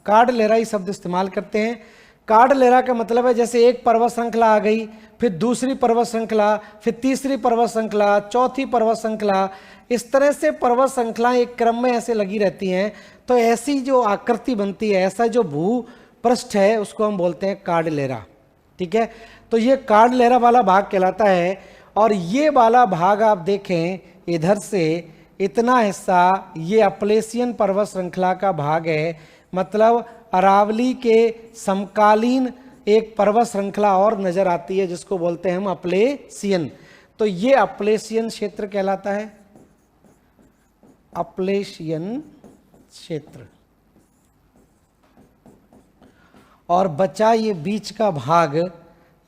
कार्डलेरा ही शब्द इस्तेमाल करते हैं। कार्डलेरा का मतलब है जैसे एक पर्वत श्रृंखला आ गई, फिर दूसरी पर्वत श्रृंखला, फिर तीसरी पर्वत श्रृंखला, चौथी पर्वत श्रृंखला, इस तरह से पर्वत श्रृंखलाएं एक क्रम में ऐसे लगी रहती हैं। तो ऐसी जो आकृति बनती है, ऐसा जो भू पृष्ठ है, उसको हम बोलते हैं कार्डलेरा। ठीक है, तो ये कार्डलेरा वाला भाग कहलाता है। और ये वाला भाग आप देखें इधर से, इतना हिस्सा ये अपलेशियन पर्वत श्रृंखला का भाग है। मतलब अरावली के समकालीन एक पर्वत श्रृंखला और नजर आती है जिसको बोलते हैं हम अपलेशियन। तो ये अपलेशियन क्षेत्र कहलाता है, अपलेशियन क्षेत्र। और बचा ये बीच का भाग,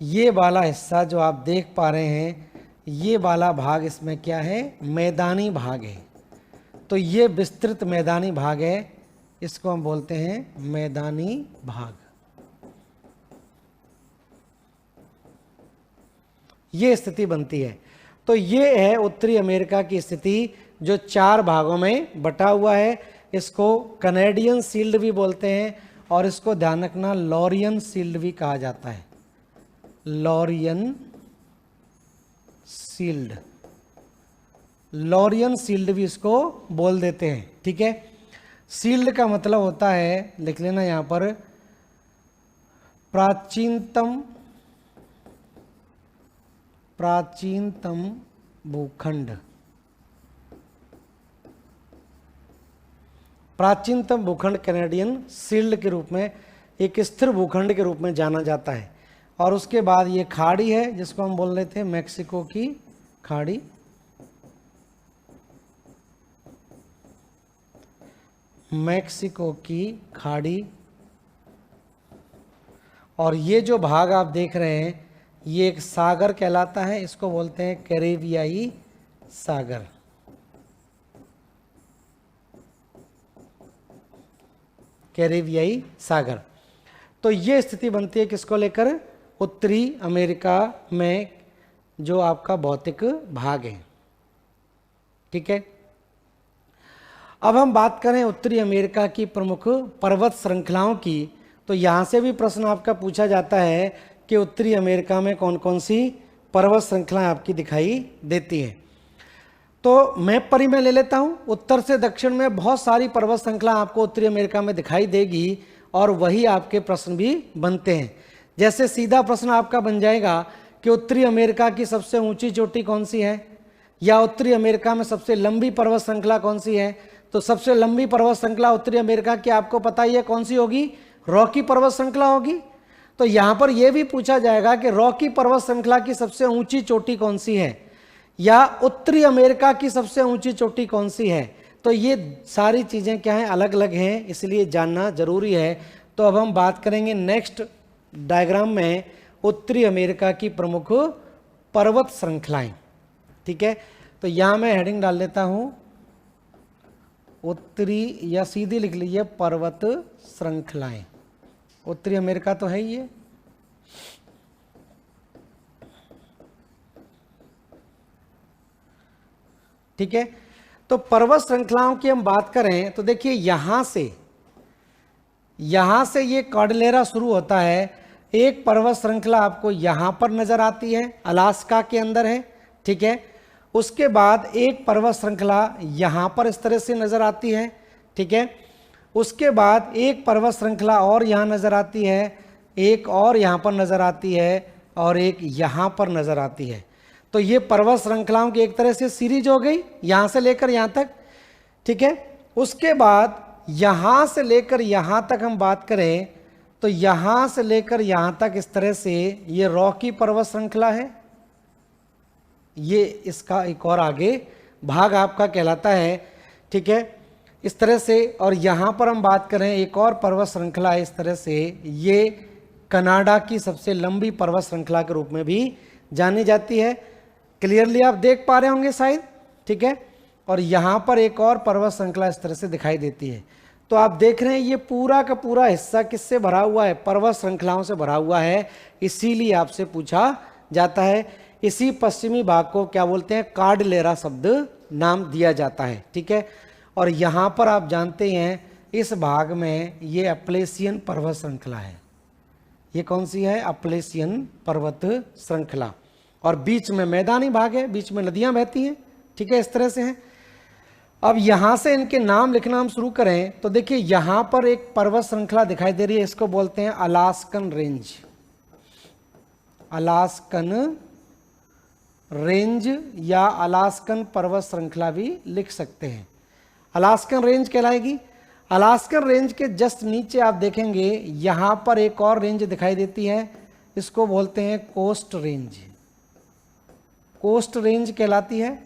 ये वाला हिस्सा जो आप देख पा रहे हैं, ये वाला भाग इसमें क्या है, मैदानी भाग है। तो ये विस्तृत मैदानी भाग है, इसको हम बोलते हैं मैदानी भाग। ये स्थिति बनती है। तो ये है उत्तरी अमेरिका की स्थिति जो 4 भागों में बटा हुआ है। इसको कनेडियन शील्ड भी बोलते हैं और इसको ध्यान रखना लॉरियन शील्ड भी कहा जाता है, लॉरियन शील्ड, लॉरियन शील्ड भी इसको बोल देते हैं। ठीक है, शील्ड का मतलब होता है, लिख लेना यहां पर, प्राचीनतम भूखंड। प्राचीनतम भूखंड कैनेडियन शील्ड के रूप में, एक स्थिर भूखंड के रूप में जाना जाता है। और उसके बाद ये खाड़ी है जिसको हम बोल रहे थे मैक्सिको की खाड़ी, मैक्सिको की खाड़ी। और ये जो भाग आप देख रहे हैं ये एक सागर कहलाता है, इसको बोलते हैं कैरेबियाई सागर। कैरेबियाई सागर। तो ये स्थिति बनती है किसको लेकर, उत्तरी अमेरिका में जो आपका भौतिक भाग है। ठीक है, अब हम बात करें उत्तरी अमेरिका की प्रमुख पर्वत श्रृंखलाओं की। तो यहाँ से भी प्रश्न आपका पूछा जाता है कि उत्तरी अमेरिका में कौन कौन सी पर्वत श्रृंखलाएं आपकी दिखाई देती हैं। तो मैप पर ही मैं ले लेता हूँ। उत्तर से दक्षिण में बहुत सारी पर्वत श्रृंखला आपको उत्तरी अमेरिका में दिखाई देगी और वही आपके प्रश्न भी बनते हैं। जैसे सीधा प्रश्न आपका बन जाएगा कि उत्तरी अमेरिका की सबसे ऊंची चोटी कौन सी है, या उत्तरी अमेरिका में सबसे लंबी पर्वत श्रृंखला कौन सी है। तो सबसे लंबी पर्वत श्रृंखला उत्तरी अमेरिका की आपको पता ही है कौन सी होगी, रॉकी पर्वत श्रृंखला होगी। तो यहाँ पर यह भी पूछा जाएगा कि रॉकी पर्वत श्रृंखला की सबसे ऊंची चोटी कौन सी है, या उत्तरी अमेरिका की सबसे ऊंची चोटी कौन सी है। तो ये सारी चीज़ें क्या हैं, अलग अलग हैं, इसलिए जानना जरूरी है। तो अब हम बात करेंगे नेक्स्ट डायग्राम में उत्तरी अमेरिका की प्रमुख पर्वत श्रृंखलाएं। ठीक है, तो यहाँ मैं हेडिंग डाल लेता हूँ उत्तरी, या सीधी लिख लीजिए पर्वत श्रृंखलाएं। उत्तरी अमेरिका तो है ही है। ठीक है, तो पर्वत श्रृंखलाओं की हम बात करें तो देखिए यहां से ये कॉर्डिलेरा शुरू होता है। एक पर्वत श्रृंखला आपको यहां पर नजर आती है, अलास्का के अंदर है। ठीक है, उसके बाद एक पर्वत श्रृंखला यहां पर इस तरह से नजर आती है। ठीक है, उसके बाद एक पर्वत श्रृंखला और यहाँ नजर आती है, एक और यहाँ पर नजर आती है, और एक यहाँ पर नजर आती है। तो ये पर्वत श्रृंखलाओं की एक तरह से सीरीज हो गई, यहाँ से लेकर यहाँ तक। ठीक है, उसके बाद यहाँ से लेकर यहाँ तक हम बात करें तो यहाँ से लेकर यहाँ तक इस तरह से ये रॉकी पर्वत श्रृंखला है। ये इसका एक और आगे भाग आपका कहलाता है। ठीक है, इस तरह से। और यहाँ पर हम बात करें एक और पर्वत श्रृंखला है इस तरह से, ये कनाडा की सबसे लंबी पर्वत श्रृंखला के रूप में भी जानी जाती है। क्लियरली आप देख पा रहे होंगे शायद। ठीक है, और यहाँ पर एक और पर्वत श्रृंखला इस तरह से दिखाई देती है। तो आप देख रहे हैं ये पूरा का पूरा हिस्सा किससे भरा हुआ है, पर्वत श्रृंखलाओं से भरा हुआ है। इसीलिए आपसे पूछा जाता है, इसी पश्चिमी भाग को क्या बोलते हैं, कार्डलेरा शब्द नाम दिया जाता है। ठीक है, और यहाँ पर आप जानते हैं इस भाग में ये अपलेशियन पर्वत श्रृंखला है। ये कौन सी है, अपलेशियन पर्वत श्रृंखला। और बीच में मैदानी भाग है, बीच में नदियां बहती हैं। ठीक है, इस तरह से है। अब यहां से इनके नाम लिखना हम शुरू करें तो देखिए यहां पर एक पर्वत श्रृंखला दिखाई दे रही है, इसको बोलते हैं अलास्कन रेंज। अलास्कन रेंज या अलास्कन पर्वत श्रृंखला भी लिख सकते हैं। अलास्कन रेंज कहलाएगी। अलास्कन रेंज के जस्ट नीचे आप देखेंगे यहां पर एक और रेंज दिखाई देती है, इसको बोलते हैं कोस्ट रेंज। कोस्ट रेंज कहलाती है।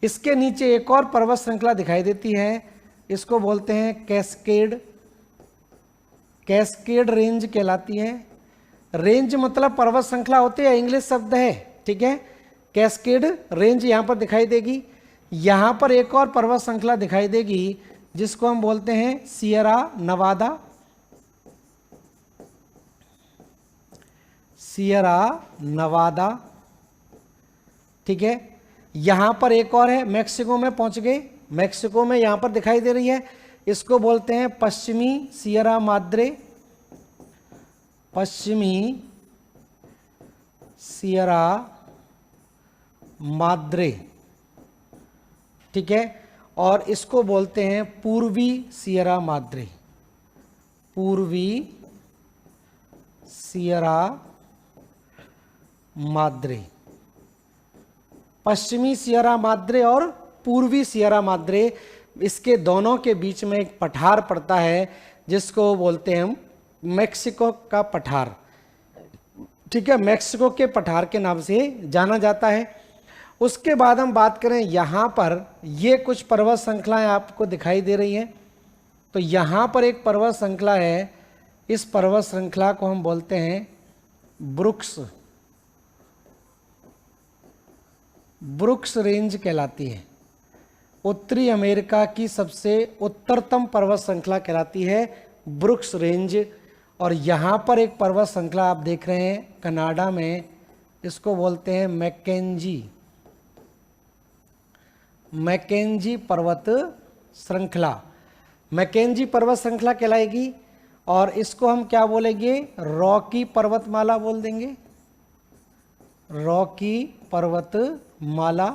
इसके नीचे एक और पर्वत श्रृंखला दिखाई देती है, इसको बोलते हैं कैस्केड। कैस्केड रेंज कहलाती है। रेंज मतलब पर्वत श्रृंखला होती है, इंग्लिश शब्द है। ठीक है, कैस्केड रेंज यहां पर दिखाई देगी। यहां पर एक और पर्वत श्रृंखला दिखाई देगी जिसको हम बोलते हैं सियरा नवादा। सियरा नवादा। ठीक है, यहां पर एक और है, मैक्सिको में पहुंच गए। मैक्सिको में यहां पर दिखाई दे रही है, इसको बोलते हैं पश्चिमी सियरा माद्रे। पश्चिमी सियरा माद्रे। ठीक है, और इसको बोलते हैं पूर्वी सियरा माद्रे। पूर्वी सियरा माद्रे। पश्चिमी सियरा माद्रे और पूर्वी सियरा माद्रे, इसके दोनों के बीच में एक पठार पड़ता है जिसको बोलते हैं हम मैक्सिको का पठार। ठीक है, मैक्सिको के पठार के नाम से जाना जाता है। उसके बाद हम बात करें यहाँ पर ये कुछ पर्वत श्रृंखलाएं आपको दिखाई दे रही हैं। तो यहाँ पर एक पर्वत श्रृंखला है, इस पर्वत श्रृंखला को हम बोलते हैं ब्रुक्स। ब्रुक्स रेंज कहलाती है। उत्तरी अमेरिका की सबसे उत्तरतम पर्वत श्रृंखला कहलाती है ब्रुक्स रेंज। और यहाँ पर एक पर्वत श्रृंखला आप देख रहे हैं कनाडा में, इसको बोलते हैं मैकेंजी। मैकेंजी पर्वत श्रृंखला। मैकेंजी पर्वत श्रृंखला कहलाएगी। और इसको हम क्या बोलेंगे, रॉकी पर्वतमाला बोल देंगे। रॉकी पर्वतमाला।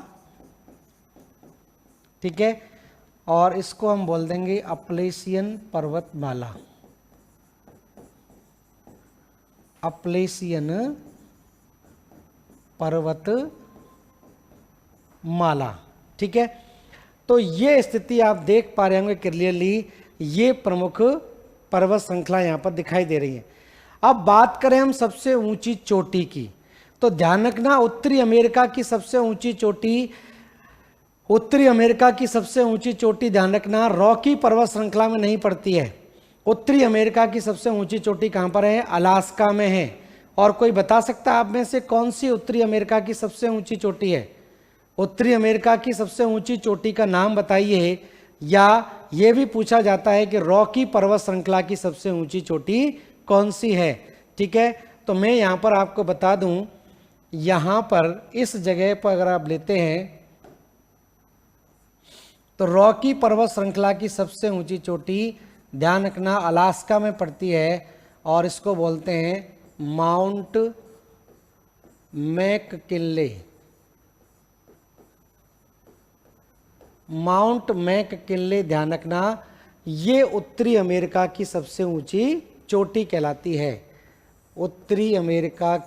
ठीक है, और इसको हम बोल देंगे अपलेशियन पर्वतमाला। अपलेशियन पर्वतमाला। ठीक है, तो ये स्थिति आप देख पा रहे होंगे क्लियरली, ये प्रमुख पर्वत श्रृंखला यहाँ पर दिखाई दे रही है। अब बात करें हम सबसे ऊंची चोटी की, तो ध्यान रखना उत्तरी अमेरिका की सबसे ऊंची चोटी, उत्तरी अमेरिका की सबसे ऊंची चोटी ध्यान रखना रॉकी पर्वत श्रृंखला में नहीं पड़ती है। उत्तरी अमेरिका की सबसे ऊंची चोटी कहाँ पर है, अलास्का में है। और कोई बता सकता है आप में से कौन सी उत्तरी अमेरिका की सबसे ऊंची चोटी है? उत्तरी अमेरिका की सबसे ऊंची चोटी का नाम बताइए। या ये भी पूछा जाता है कि रॉकी पर्वत श्रृंखला की सबसे ऊंची चोटी कौन सी है। ठीक है, तो मैं यहाँ पर आपको बता दूं, यहाँ पर इस जगह पर अगर आप लेते हैं तो रॉकी पर्वत श्रृंखला की सबसे ऊंची चोटी ध्यान रखना अलास्का में पड़ती है और इसको बोलते हैं माउंट मैककिनले। माउंट मैककिनले ध्यान रखना, ये उत्तरी अमेरिका की सबसे ऊंची चोटी कहलाती है। उत्तरी अमेरिका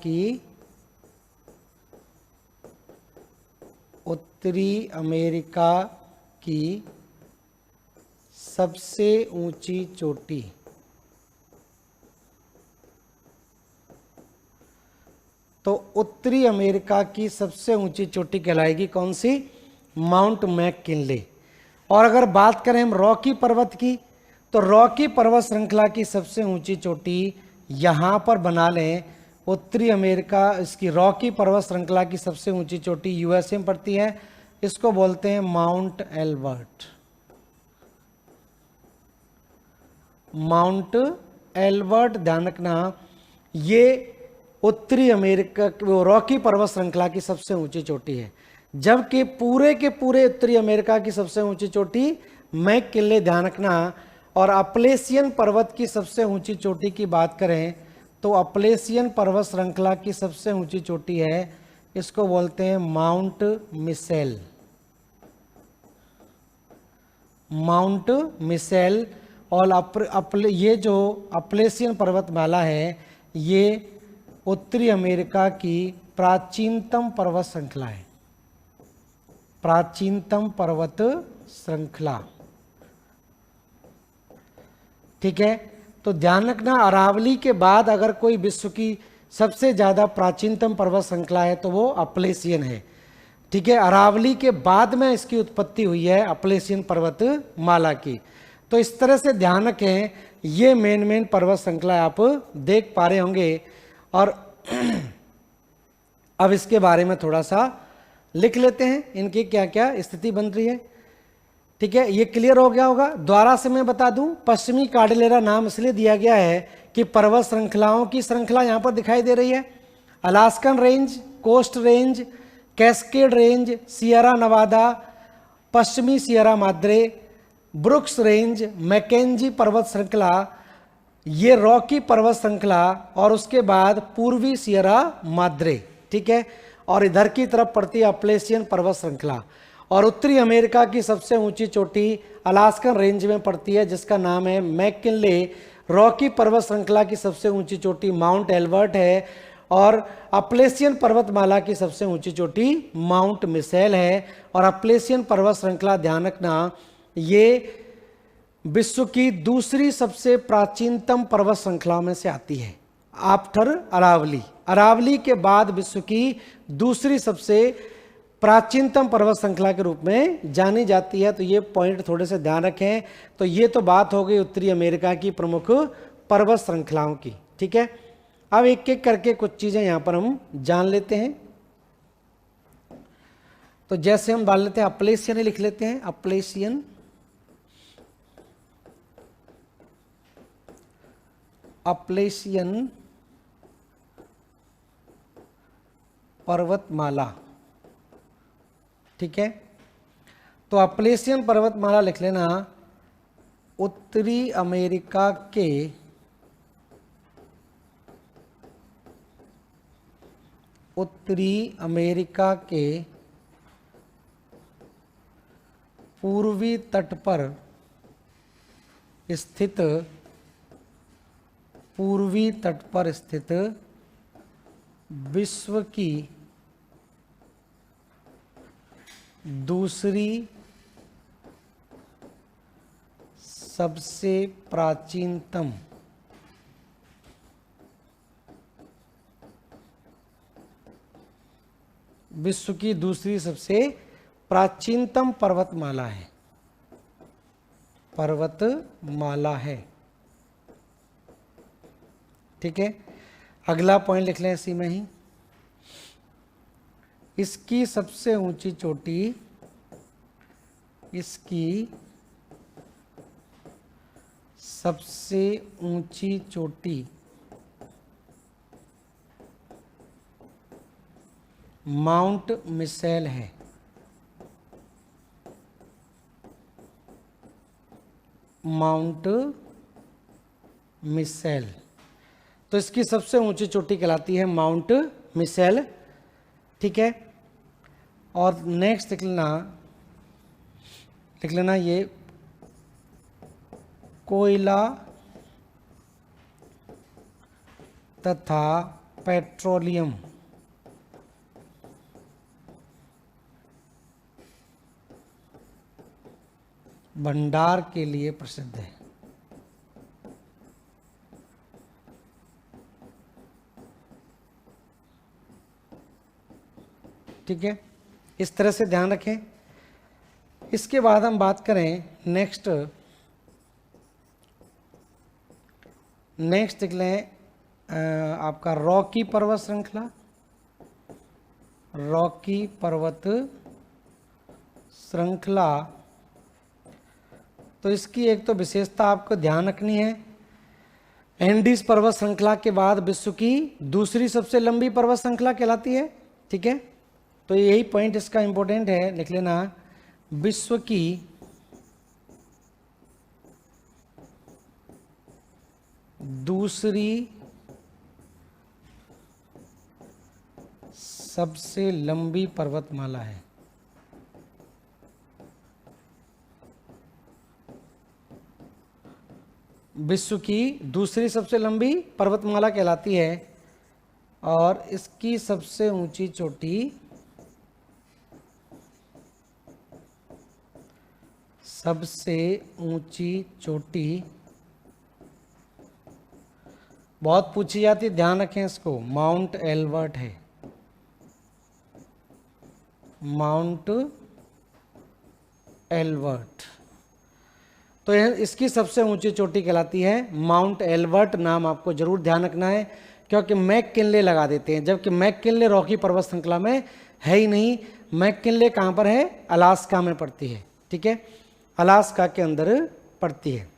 की सबसे ऊंची चोटी। तो उत्तरी अमेरिका की सबसे ऊंची चोटी कहलाएगी कौन सी, माउंट मैककिनले। और अगर बात करें हम रॉकी पर्वत की, तो रॉकी पर्वत श्रृंखला की सबसे ऊंची चोटी यहाँ पर बना लें। उत्तरी अमेरिका इसकी रॉकी पर्वत श्रृंखला की सबसे ऊंची चोटी यूएसए में पड़ती है, इसको बोलते हैं माउंट एल्बर्ट। माउंट एल्बर्ट, ध्यान रखना, ये उत्तरी अमेरिका रॉकी पर्वत श्रृंखला की सबसे ऊंची चोटी है, जबकि पूरे के पूरे उत्तरी अमेरिका की सबसे ऊंची चोटी मैककिनले, ध्यान रखना। और अपलेशियन पर्वत की सबसे ऊंची चोटी की बात करें तो अपलेशियन पर्वत श्रृंखला की सबसे ऊंची चोटी है, इसको बोलते हैं माउंट मिसेल। Mount micelle. और ये जो अपलेशियन पर्वतमाला है, ये उत्तरी अमेरिका की प्राचीनतम पर्वत श्रृंखला है। प्राचीनतम पर्वत श्रृंखला, ठीक है। तो ध्यान रखना, अरावली के बाद अगर कोई विश्व की सबसे ज्यादा प्राचीनतम पर्वत श्रृंखला है तो वो अपलेशियन है, ठीक है। अरावली के बाद में इसकी उत्पत्ति हुई है अपलेशियन पर्वतमाला की। तो इस तरह से ध्यान रखें, ये मेन पर्वत श्रृंखला आप देख पा रहे होंगे। और अब इसके बारे में थोड़ा सा लिख लेते हैं, इनकी क्या क्या स्थिति बन रही है, ठीक है। ये क्लियर हो गया होगा। दोबारा से मैं बता दूं, पश्चिमी कार्डिलेरा नाम इसलिए दिया गया है कि पर्वत श्रृंखलाओं की श्रृंखला यहां पर दिखाई दे रही है। Alaskan Range, Coast Range, Cascade Range, Sierra Nevada, पश्चिमी Sierra Madre, Brooks Range, Mackenzie पर्वत श्रृंखला, ये रॉकी पर्वत श्रृंखला, और उसके बाद पूर्वी सियरा माद्रे, ठीक है। और इधर की तरफ पड़ती है अपलेशियन पर्वत श्रृंखला। और उत्तरी अमेरिका की सबसे ऊंची चोटी अलास्कन रेंज में पड़ती है, जिसका नाम है मैककिनले। रॉकी पर्वत श्रृंखला की सबसे ऊंची चोटी माउंट एल्बर्ट है, और अपलेशियन पर्वतमाला की सबसे ऊंची चोटी माउंट मिसेल है। और अपलेशियन पर्वत श्रृंखला, ध्यान रखना, ये विश्व की दूसरी सबसे प्राचीनतम पर्वत श्रृंखला में से आती है आफ्टर अरावली। अरावली के बाद विश्व की दूसरी सबसे प्राचीनतम पर्वत श्रृंखला के रूप में जानी जाती है। तो ये पॉइंट थोड़े से ध्यान रखें। तो ये तो बात हो गई उत्तरी अमेरिका की प्रमुख पर्वत श्रृंखलाओं की, ठीक है। अब एक एक करके कुछ चीजें यहां पर हम जान लेते हैं। तो जैसे हम डाल लेते हैं अपलेशियन, लिख लेते हैं अपलेशियन, अपलेशियन पर्वतमाला, ठीक है। तो अपलेशियन पर्वतमाला लिख लेना, उत्तरी अमेरिका के पूर्वी तट पर स्थित विश्व की दूसरी सबसे प्राचीनतम पर्वतमाला है, ठीक है। अगला पॉइंट लिख लें इसी में ही, इसकी सबसे ऊंची चोटी माउंट मिसेल है। माउंट मिसेल, तो इसकी सबसे ऊंची चोटी कहलाती है माउंट मिसेल, ठीक है। और नेक्स्ट लिख लेना ये कोयला तथा पेट्रोलियम भंडार के लिए प्रसिद्ध है। ठीक है, इस तरह से ध्यान रखें। इसके बाद हम बात करें नेक्स्ट देख लें आपका रॉकी पर्वत श्रृंखला। रॉकी पर्वत श्रृंखला, तो इसकी एक तो विशेषता आपको ध्यान रखनी है, एंडीज पर्वत श्रृंखला के बाद विश्व की दूसरी सबसे लंबी पर्वत श्रृंखला कहलाती है। ठीक है, तो यही पॉइंट इसका इंपॉर्टेंट है, लिख लेना। विश्व की दूसरी सबसे लंबी पर्वतमाला है। विश्व की दूसरी सबसे लंबी पर्वतमाला कहलाती है और इसकी सबसे ऊंची चोटी बहुत पूछी जाती, ध्यान रखें इसको, माउंट एल्बर्ट है। माउंट एल्बर्ट, तो इसकी सबसे ऊंची चोटी कहलाती है माउंट एल्बर्ट। नाम आपको जरूर ध्यान रखना है, क्योंकि मैककिनले लगा देते हैं, जबकि मैककिनले रॉकी पर्वत श्रृंखला में है ही नहीं। मैककिनले कहाँ पर है? अलास्का में पड़ती है। ठीक है, अलास्का के अंदर पड़ती है।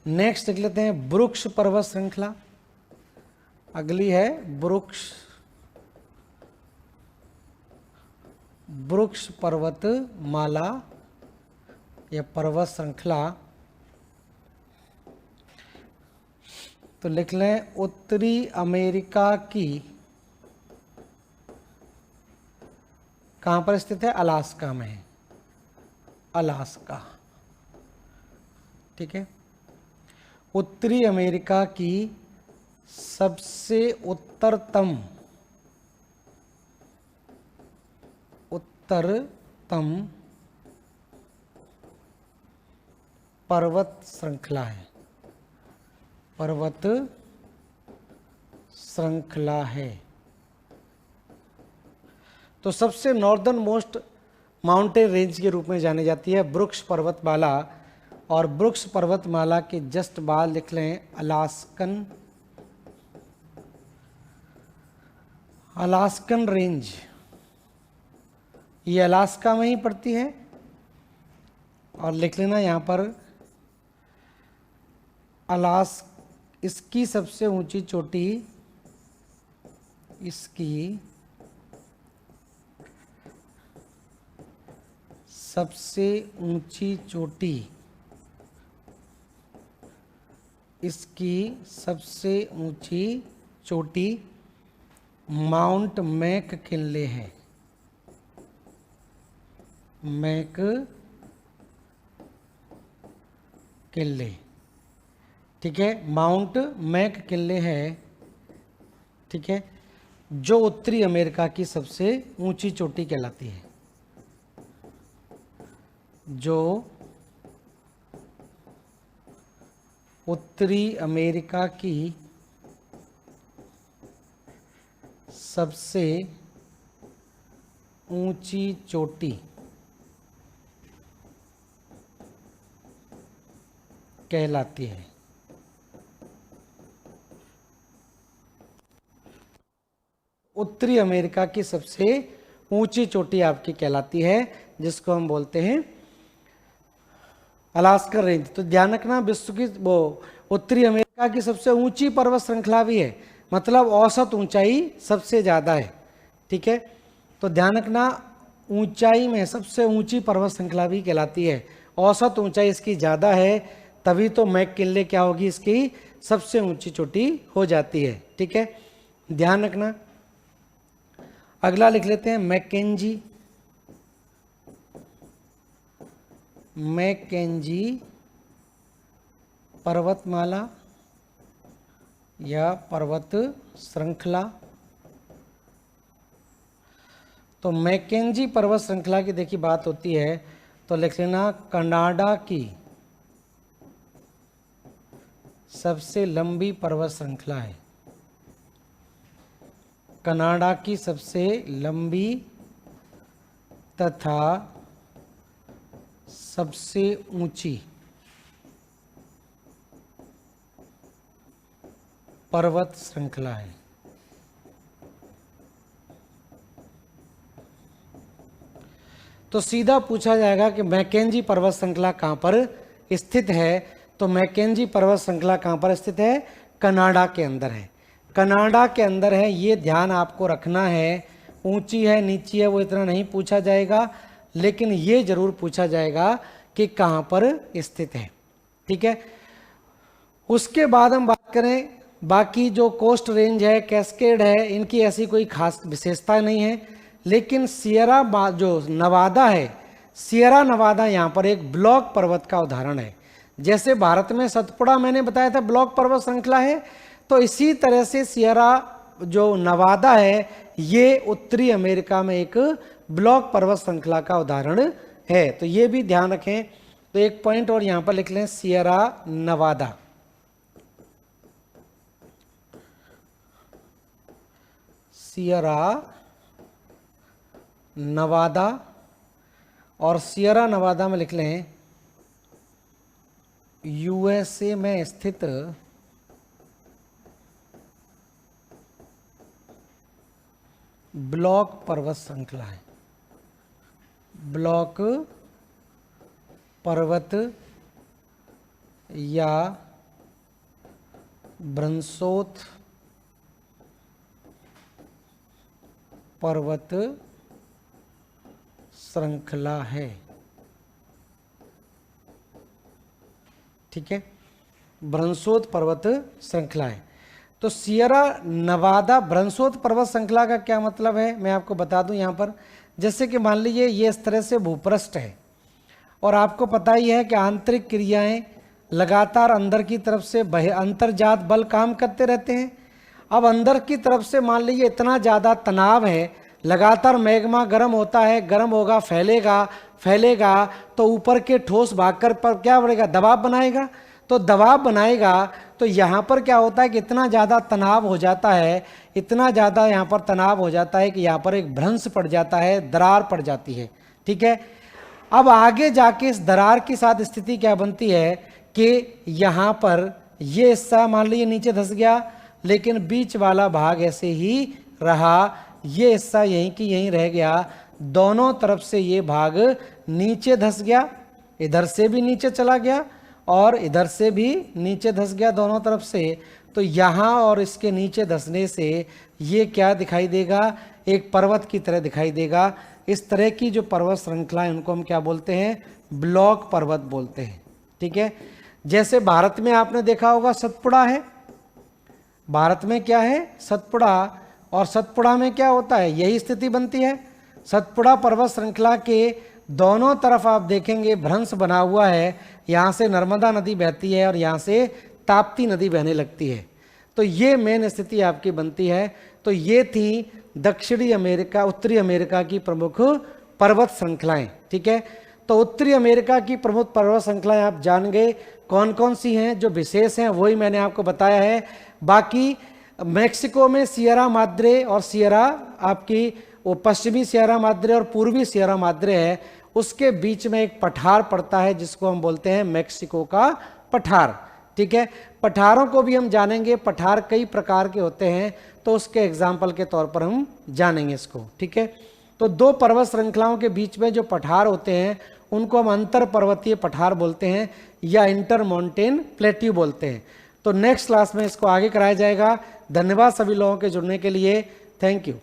नेक्स्ट देख लेते हैं ब्रुक्स पर्वत श्रृंखला। अगली है ब्रुक्स पर्वतमाला या पर्वत श्रृंखला। तो लिख लें उत्तरी अमेरिका की, कहां पर स्थित है? अलास्का में है, अलास्का। ठीक है, उत्तरी अमेरिका की सबसे उत्तरतम पर्वत श्रृंखला है, पर्वत श्रृंखला है। तो सबसे नॉर्दर्न मोस्ट माउंटेन रेंज के रूप में जानी जाती है ब्रुक्स पर्वतमाला, और ब्रुक्स पर्वतमाला के जस्ट बाद लिख लें अलास्कन रेंज। ये अलास्का में ही पड़ती है, और लिख लेना यहाँ पर इसकी सबसे ऊंची चोटी, इसकी सबसे ऊंची चोटी, इसकी सबसे ऊंची चोटी माउंट मैककिनले है। मैककिनले, ठीक है, माउंट मैककिनले है। ठीक है, जो उत्तरी अमेरिका की सबसे ऊंची चोटी कहलाती है, जो उत्तरी अमेरिका की सबसे ऊंची चोटी कहलाती है। उत्तरी अमेरिका की सबसे ऊंची चोटी आपकी कहलाती है, जिसको हम बोलते हैं अलास्का रेंज। तो ध्यान रखना, विश्व की वो उत्तरी अमेरिका की सबसे ऊंची पर्वत श्रृंखला भी है, मतलब औसत ऊंचाई सबसे ज़्यादा है। ठीक है, तो ध्यान रखना, ऊंचाई में सबसे ऊंची पर्वत श्रृंखला भी कहलाती है, औसत ऊंचाई इसकी ज़्यादा है, तभी तो मैककिनले क्या होगी? इसकी सबसे ऊंची चोटी हो जाती है। ठीक है, ध्यान रखना। अगला लिख लेते हैं मैकेंजी पर्वतमाला या पर्वत श्रृंखला। तो मैकेंजी पर्वत श्रृंखला की देखिए बात होती है, तो लिख लेना कनाडा की सबसे लंबी पर्वत श्रृंखला है। कनाडा की सबसे लंबी तथा सबसे ऊंची पर्वत श्रृंखला है। तो सीधा पूछा जाएगा कि मैकेंजी पर्वत श्रृंखला कहाँ पर स्थित है। तो मैकेंजी पर्वत श्रृंखला कहाँ पर स्थित है? कनाडा के अंदर है। कनाडा के अंदर है, ये ध्यान आपको रखना है। ऊंची है नीची है वो इतना नहीं पूछा जाएगा, लेकिन ये जरूर पूछा जाएगा कि कहाँ पर स्थित है। ठीक है। उसके बाद हम बात करें, बाकी जो कोस्ट रेंज है, कैस्केड है, इनकी ऐसी कोई खास विशेषता नहीं है। लेकिन सियरा जो नवादा है, सियरा नवादा यहाँ पर एक ब्लॉक पर्वत का उदाहरण है। जैसे भारत में सतपुड़ा मैंने बताया था ब्लॉक पर्वत श्रृंखला है, तो इसी तरह से सियरा जो नवादा है ये उत्तरी अमेरिका में एक ब्लॉक पर्वत श्रृंखला का उदाहरण है। तो ये भी ध्यान रखें। तो एक पॉइंट और यहां पर लिख लें, सियरा नवादा। सियरा नवादा, और सियरा नवादा में लिख लें यूएसए में स्थित ब्लॉक पर्वत श्रृंखला है। ब्लॉक पर्वत या ब्रंसोत पर्वत श्रृंखला है। ठीक है, ब्रंसोत पर्वत श्रृंखला है। तो सियरा नवादा ब्रंसोत पर्वत श्रृंखला का क्या मतलब है मैं आपको बता दूं। यहाँ पर जैसे कि मान लीजिए ये इस तरह से भूपृष्ठ है, और आपको पता ही है कि आंतरिक क्रियाएं लगातार अंदर की तरफ से अंतर्जात बल काम करते रहते हैं। अब अंदर की तरफ से मान लीजिए इतना ज़्यादा तनाव है, लगातार मैग्मा गर्म होता है, गर्म होगा, फैलेगा फैलेगा, तो ऊपर के ठोस भाग पर क्या बढ़ेगा? दबाव बनाएगा। तो दबाव बनाएगा तो यहाँ पर क्या होता है कि इतना ज़्यादा तनाव हो जाता है, इतना ज़्यादा यहाँ पर तनाव हो जाता है कि यहाँ पर एक भ्रंश पड़ जाता है, दरार पड़ जाती है। ठीक है। अब आगे जाके इस दरार के साथ स्थिति क्या बनती है कि यहाँ पर ये हिस्सा मान लीजिए नीचे धंस गया, लेकिन बीच वाला भाग ऐसे ही रहा, ये हिस्सा यहीं की यहीं रह गया, दोनों तरफ से ये भाग नीचे धंस गया, इधर से भी नीचे चला गया और इधर से भी नीचे धंस गया दोनों तरफ से। तो यहाँ और इसके नीचे धंसने से ये क्या दिखाई देगा? एक पर्वत की तरह दिखाई देगा। इस तरह की जो पर्वत श्रृंखला है उनको हम क्या बोलते हैं? ब्लॉक पर्वत बोलते हैं। ठीक है। जैसे भारत में आपने देखा होगा सतपुड़ा है, भारत में क्या है? सतपुड़ा। और सतपुड़ा में क्या होता है? यही स्थिति बनती है। सतपुड़ा पर्वत श्रृंखला के दोनों तरफ आप देखेंगे भ्रंश बना हुआ है, यहाँ से नर्मदा नदी बहती है और यहाँ से ताप्ती नदी बहने लगती है। तो ये मेन स्थिति आपकी बनती है। तो ये थी दक्षिणी अमेरिका, उत्तरी अमेरिका की प्रमुख पर्वत श्रृंखलाएं। ठीक है। तो उत्तरी अमेरिका की प्रमुख पर्वत श्रृंखलाएं आप जान गए कौन कौन सी हैं, जो विशेष हैं वही मैंने आपको बताया है। बाकी मैक्सिको में सियरा माद्रे और सियरा आपकी वो पश्चिमी सियरा माद्रे और पूर्वी सियरा माद्रे है, उसके बीच में एक पठार पड़ता है जिसको हम बोलते हैं मैक्सिको का पठार। ठीक है। पठारों को भी हम जानेंगे, पठार कई प्रकार के होते हैं, तो उसके एग्जाम्पल के तौर पर हम जानेंगे इसको। ठीक है। तो दो पर्वत श्रृंखलाओं के बीच में जो पठार होते हैं उनको हम अंतर पर्वतीय पठार बोलते हैं या इंटर माउंटेन प्लेट्यू बोलते हैं। तो नेक्स्ट क्लास में इसको आगे कराया जाएगा। धन्यवाद सभी लोगों के जुड़ने के लिए। Thank you.